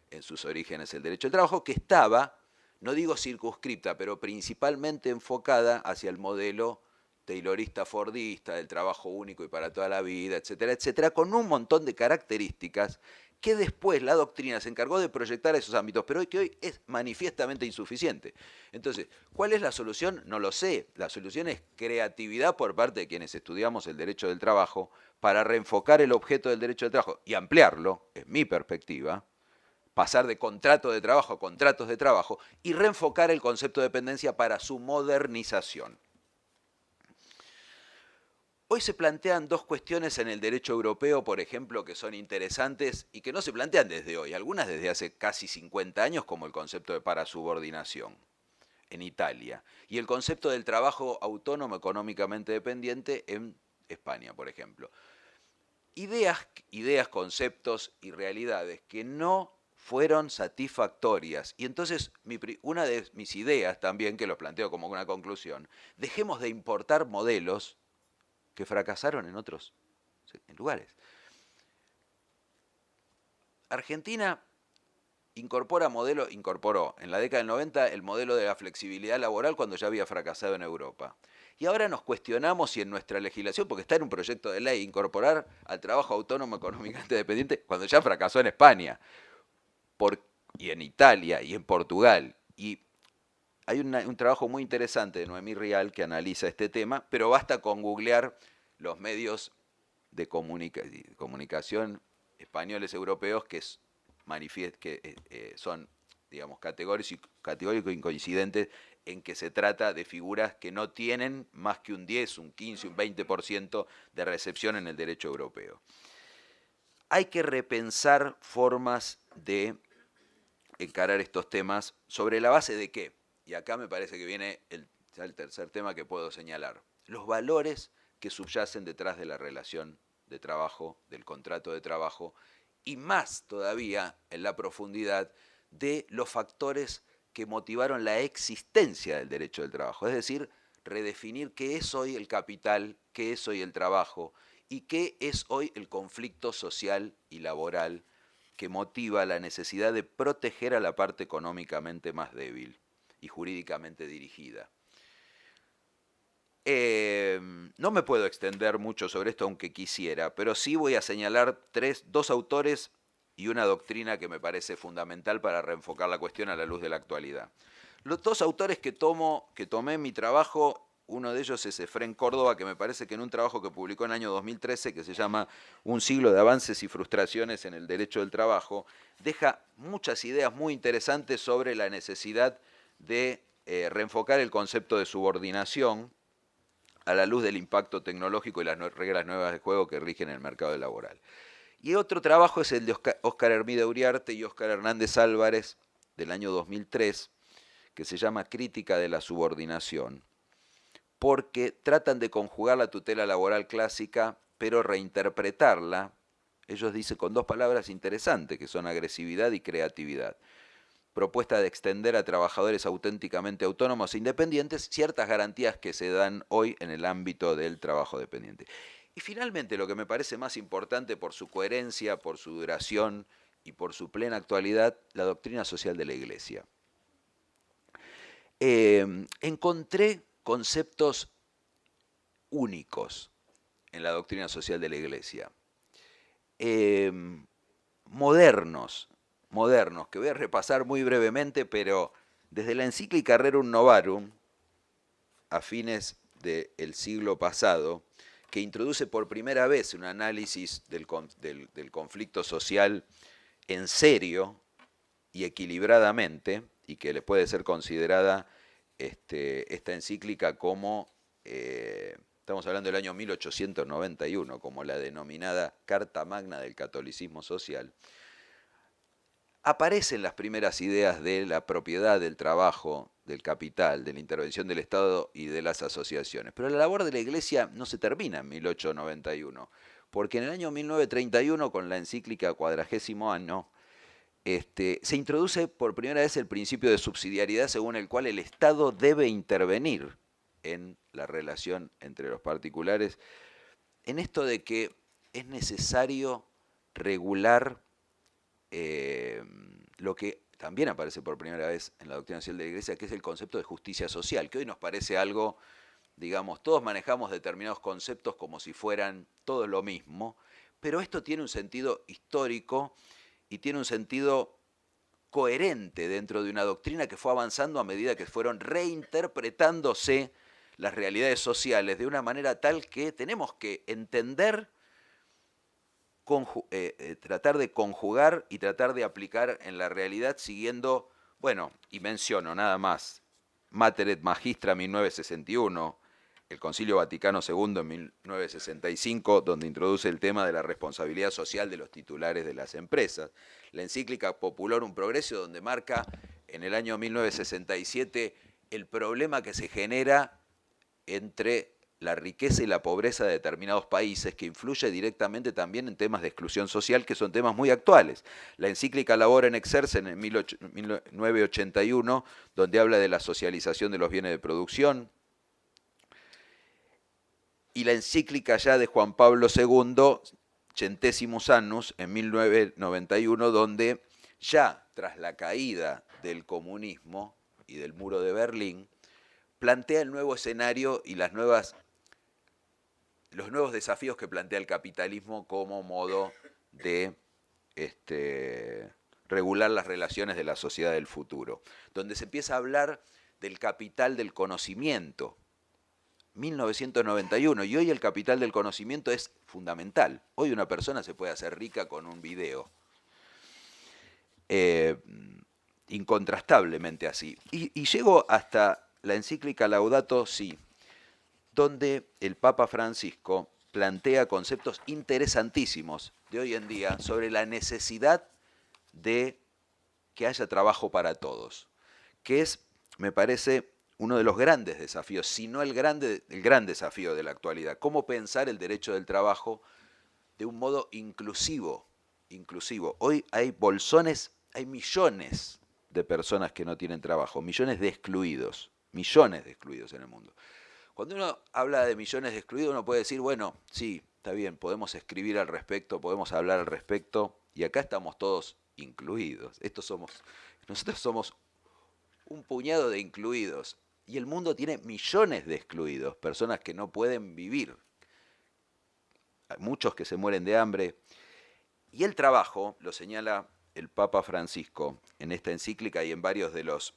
en sus orígenes el derecho del trabajo, que estaba, no digo circunscripta, pero principalmente enfocada hacia el modelo taylorista fordista, del trabajo único y para toda la vida, etcétera, etcétera, con un montón de características que después la doctrina se encargó de proyectar a esos ámbitos, pero que hoy es manifiestamente insuficiente. Entonces, ¿cuál es la solución? No lo sé. La solución es creatividad por parte de quienes estudiamos el derecho del trabajo para reenfocar el objeto del derecho del trabajo y ampliarlo, es mi perspectiva, pasar de contrato de trabajo a contratos de trabajo y reenfocar el concepto de dependencia para su modernización. Hoy se plantean dos cuestiones en el derecho europeo, por ejemplo, que son interesantes y que no se plantean desde hoy, algunas desde hace casi 50 años, como el concepto de parasubordinación en Italia, y el concepto del trabajo autónomo económicamente dependiente en España, por ejemplo. Ideas, conceptos y realidades que no fueron satisfactorias. Y entonces una de mis ideas también, que lo planteo como una conclusión, dejemos de importar modelos que fracasaron en otros lugares. Argentina incorporó en la década del 90 el modelo de la flexibilidad laboral cuando ya había fracasado en Europa. Y ahora nos cuestionamos si en nuestra legislación, porque está en un proyecto de ley, incorporar al trabajo autónomo económicamente dependiente cuando ya fracasó en España, y en Italia, y en Portugal. Y hay un trabajo muy interesante de Noemí Rial que analiza este tema, pero basta con googlear los medios de comunicación españoles europeos que son, digamos, categóricos y coincidentes en que se trata de figuras que no tienen más que un 10, un 15, un 20% de recepción en el derecho europeo. Hay que repensar formas de encarar estos temas sobre la base de qué. Y acá me parece que viene el tercer tema que puedo señalar. Los valores que subyacen detrás de la relación de trabajo, del contrato de trabajo, y más todavía en la profundidad de los factores que motivaron la existencia del derecho del trabajo. Es decir, redefinir qué es hoy el capital, qué es hoy el trabajo y qué es hoy el conflicto social y laboral que motiva la necesidad de proteger a la parte económicamente más débil y jurídicamente dirigida. No me puedo extender mucho sobre esto, aunque quisiera, pero sí voy a señalar dos autores y una doctrina que me parece fundamental para reenfocar la cuestión a la luz de la actualidad. Los dos autores que tomé en mi trabajo, uno de ellos es Efrén Córdoba, que me parece que en un trabajo que publicó en el año 2013, que se llama Un siglo de avances y frustraciones en el derecho del trabajo, deja muchas ideas muy interesantes sobre la necesidad de reenfocar el concepto de subordinación a la luz del impacto tecnológico y las reglas nuevas de juego que rigen el mercado laboral. Y otro trabajo es el de Óscar Hermida Uriarte y Óscar Hernández Álvarez, del año 2003, que se llama Crítica de la subordinación, porque tratan de conjugar la tutela laboral clásica, pero reinterpretarla, ellos dicen con dos palabras interesantes, que son agresividad y creatividad. Propuesta de extender a trabajadores auténticamente autónomos e independientes ciertas garantías que se dan hoy en el ámbito del trabajo dependiente. Y finalmente, lo que me parece más importante por su coherencia, por su duración y por su plena actualidad, la doctrina social de la Iglesia. Encontré conceptos únicos en la doctrina social de la Iglesia, modernos, que voy a repasar muy brevemente, pero desde la encíclica Rerum Novarum, a fines del siglo pasado, que introduce por primera vez un análisis del conflicto social en serio y equilibradamente, y que le puede ser considerada esta encíclica como, estamos hablando del año 1891, como la denominada Carta Magna del Catolicismo Social, aparecen las primeras ideas de la propiedad del trabajo, del capital, de la intervención del Estado y de las asociaciones. Pero la labor de la Iglesia no se termina en 1891, porque en el año 1931, con la encíclica Quadragésimo Anno, se introduce por primera vez el principio de subsidiariedad según el cual el Estado debe intervenir en la relación entre los particulares, en esto de que es necesario regular lo que también aparece por primera vez en la doctrina social de la Iglesia, que es el concepto de justicia social, que hoy nos parece algo digamos, todos manejamos determinados conceptos como si fueran todos lo mismo, pero esto tiene un sentido histórico y tiene un sentido coherente dentro de una doctrina que fue avanzando a medida que fueron reinterpretándose las realidades sociales de una manera tal que tenemos que entender, tratar de conjugar y tratar de aplicar en la realidad siguiendo, bueno, y menciono nada más, Mater et Magistra 1961, el Concilio Vaticano II en 1965, donde introduce el tema de la responsabilidad social de los titulares de las empresas. La encíclica Populorum Progressio, donde marca en el año 1967 el problema que se genera entre la riqueza y la pobreza de determinados países, que influye directamente también en temas de exclusión social, que son temas muy actuales. La encíclica Labora in Exercens en 1981, donde habla de la socialización de los bienes de producción, y la encíclica ya de Juan Pablo II, Centesimus Annus, en 1991, donde ya tras la caída del comunismo y del muro de Berlín, plantea el nuevo escenario y los nuevos desafíos que plantea el capitalismo como modo de regular las relaciones de la sociedad del futuro, donde se empieza a hablar del capital del conocimiento, 1991, y hoy el capital del conocimiento es fundamental. Hoy una persona se puede hacer rica con un video, incontrastablemente así. Y llego hasta la encíclica Laudato Si, donde el Papa Francisco plantea conceptos interesantísimos de hoy en día sobre la necesidad de que haya trabajo para todos, que es, me parece, uno de los grandes desafíos, si no el gran desafío de la actualidad. Cómo pensar el derecho del trabajo de un modo inclusivo. Hoy hay bolsones, hay millones de personas que no tienen trabajo, millones de excluidos en el mundo. Cuando uno habla de millones de excluidos, uno puede decir, bueno, sí, está bien, podemos escribir al respecto, podemos hablar al respecto, y acá estamos todos incluidos. Nosotros somos un puñado de incluidos, y el mundo tiene millones de excluidos, personas que no pueden vivir, hay muchos que se mueren de hambre, y el trabajo, lo señala el Papa Francisco en esta encíclica y en varios de los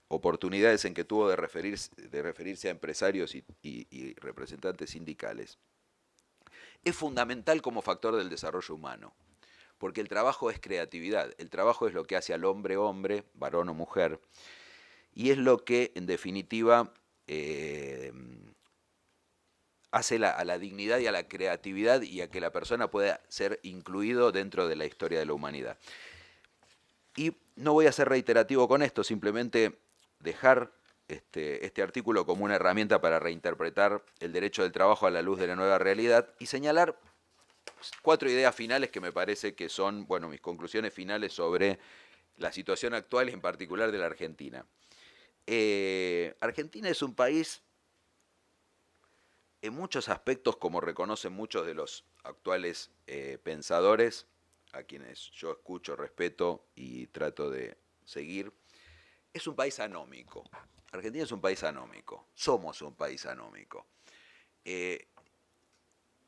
oportunidades en que tuvo de referirse a empresarios y representantes sindicales, es fundamental como factor del desarrollo humano, porque el trabajo es creatividad, el trabajo es lo que hace al hombre, varón o mujer, y es lo que, en definitiva, hace a la dignidad y a la creatividad y a que la persona pueda ser incluido dentro de la historia de la humanidad. Y no voy a ser reiterativo con esto, simplemente dejar este artículo como una herramienta para reinterpretar el derecho del trabajo a la luz de la nueva realidad y señalar 4 ideas finales que me parece que son, bueno, mis conclusiones finales sobre la situación actual y en particular de la Argentina. Argentina es un país en muchos aspectos, como reconocen muchos de los actuales pensadores, a quienes yo escucho, respeto y trato de seguir, es un país anómico. Argentina es un país anómico, somos un país anómico. En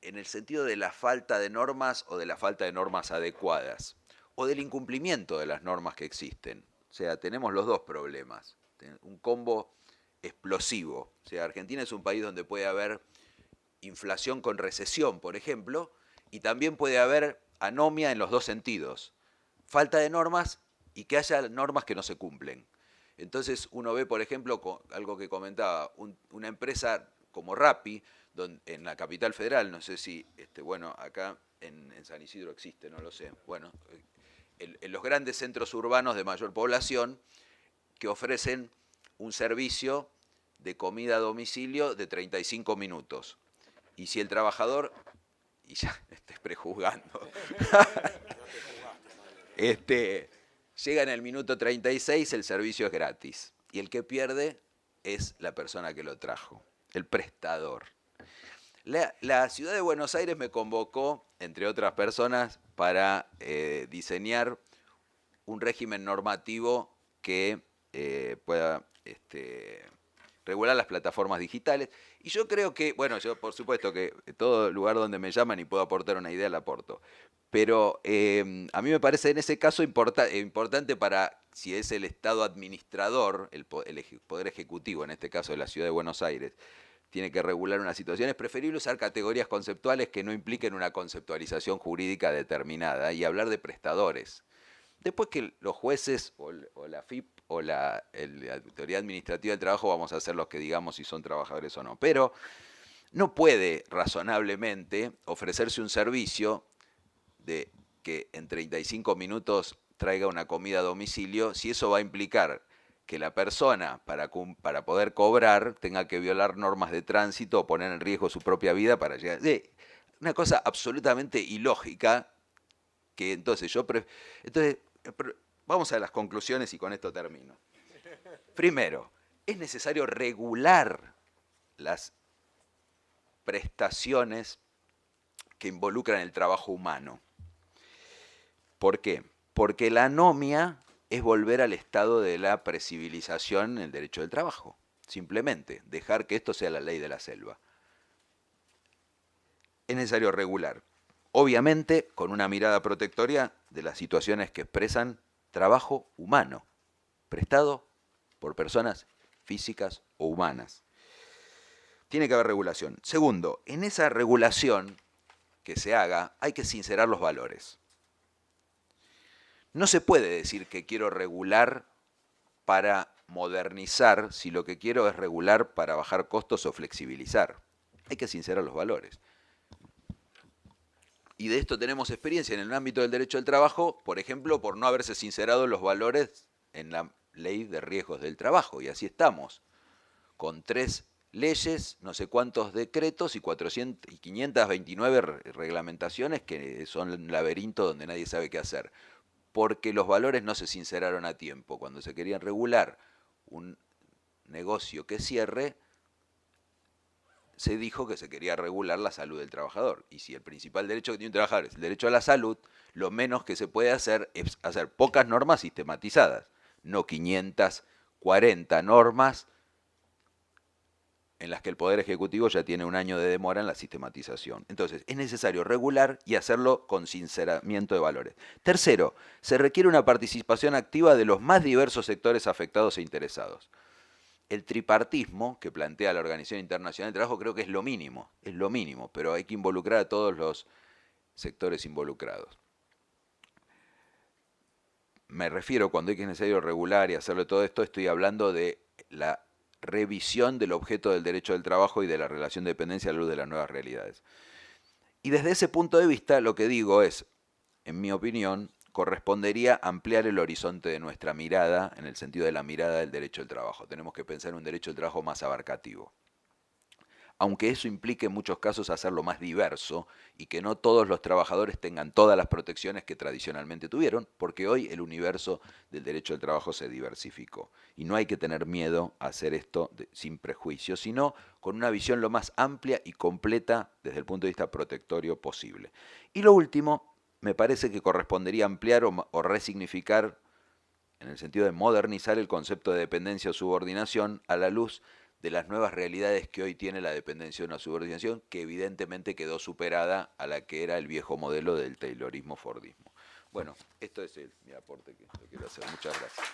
el sentido de la falta de normas o de la falta de normas adecuadas, o del incumplimiento de las normas que existen. O sea, tenemos los dos problemas, un combo explosivo. O sea, Argentina es un país donde puede haber inflación con recesión, por ejemplo, y también puede haber anomia en los dos sentidos. Falta de normas y que haya normas que no se cumplen. Entonces uno ve, por ejemplo, algo que comentaba, una empresa como Rappi, en la capital federal, no sé si, bueno, acá en San Isidro existe, no lo sé, bueno, en los grandes centros urbanos de mayor población, que ofrecen un servicio de comida a domicilio de 35 minutos. Y si el trabajador, y ya estés prejuzgando, llega en el minuto 36, el servicio es gratis. Y el que pierde es la persona que lo trajo, el prestador. La ciudad de Buenos Aires me convocó, entre otras personas, para diseñar un régimen normativo que pueda regular las plataformas digitales. Y yo creo que, bueno, yo por supuesto que en todo lugar donde me llaman y puedo aportar una idea, la aporto. Pero a mí me parece en ese caso importante para, si es el Estado administrador, el Poder Ejecutivo, en este caso de la Ciudad de Buenos Aires, tiene que regular una situación, es preferible usar categorías conceptuales que no impliquen una conceptualización jurídica determinada y hablar de prestadores. Después que los jueces o la FIP o la Autoridad Administrativa del Trabajo vamos a ser los que digamos si son trabajadores o no. Pero no puede razonablemente ofrecerse un servicio de que en 35 minutos traiga una comida a domicilio si eso va a implicar que la persona para poder cobrar tenga que violar normas de tránsito o poner en riesgo su propia vida para llegar. Una cosa absolutamente ilógica que entonces vamos a las conclusiones y con esto termino. Primero, es necesario regular las prestaciones que involucran el trabajo humano. ¿Por qué? Porque la anomia es volver al estado de la precibilización en el derecho del trabajo. Simplemente, dejar que esto sea la ley de la selva. Es necesario regular. Obviamente, con una mirada protectoria de las situaciones que expresan trabajo humano, prestado por personas físicas o humanas. Tiene que haber regulación. Segundo, en esa regulación que se haga, hay que sincerar los valores. No se puede decir que quiero regular para modernizar si lo que quiero es regular para bajar costos o flexibilizar. Hay que sincerar los valores. Y de esto tenemos experiencia en el ámbito del derecho del trabajo, por ejemplo, por no haberse sincerado los valores en la ley de riesgos del trabajo. Y así estamos, con 3 leyes, no sé cuántos decretos y 529 reglamentaciones que son un laberinto donde nadie sabe qué hacer. Porque los valores no se sinceraron a tiempo. Cuando se querían regular un negocio que cierre, se dijo que se quería regular la salud del trabajador. Y si el principal derecho que tiene un trabajador es el derecho a la salud, lo menos que se puede hacer es hacer pocas normas sistematizadas, no 540 normas en las que el Poder Ejecutivo ya tiene un año de demora en la sistematización. Entonces, es necesario regular y hacerlo con sinceramiento de valores. Tercero, se requiere una participación activa de los más diversos sectores afectados e interesados. El tripartismo que plantea la Organización Internacional del Trabajo creo que es lo mínimo, pero hay que involucrar a todos los sectores involucrados. Me refiero, cuando hay que es necesario regular y hacerlo todo esto, estoy hablando de la revisión del objeto del derecho del trabajo y de la relación de dependencia a la luz de las nuevas realidades. Y desde ese punto de vista, lo que digo es, en mi opinión, correspondería ampliar el horizonte de nuestra mirada, en el sentido de la mirada del derecho del trabajo. Tenemos que pensar en un derecho del trabajo más abarcativo. Aunque eso implique en muchos casos hacerlo más diverso y que no todos los trabajadores tengan todas las protecciones que tradicionalmente tuvieron, porque hoy el universo del derecho del trabajo se diversificó. Y no hay que tener miedo a hacer esto sin prejuicios, sino con una visión lo más amplia y completa desde el punto de vista protectorio posible. Y lo último, me parece que correspondería ampliar o resignificar, en el sentido de modernizar el concepto de dependencia o subordinación a la luz de las nuevas realidades que hoy tiene la dependencia de una subordinación, que evidentemente quedó superada a la que era el viejo modelo del taylorismo-fordismo. Bueno, esto es mi aporte que quiero hacer. Muchas gracias.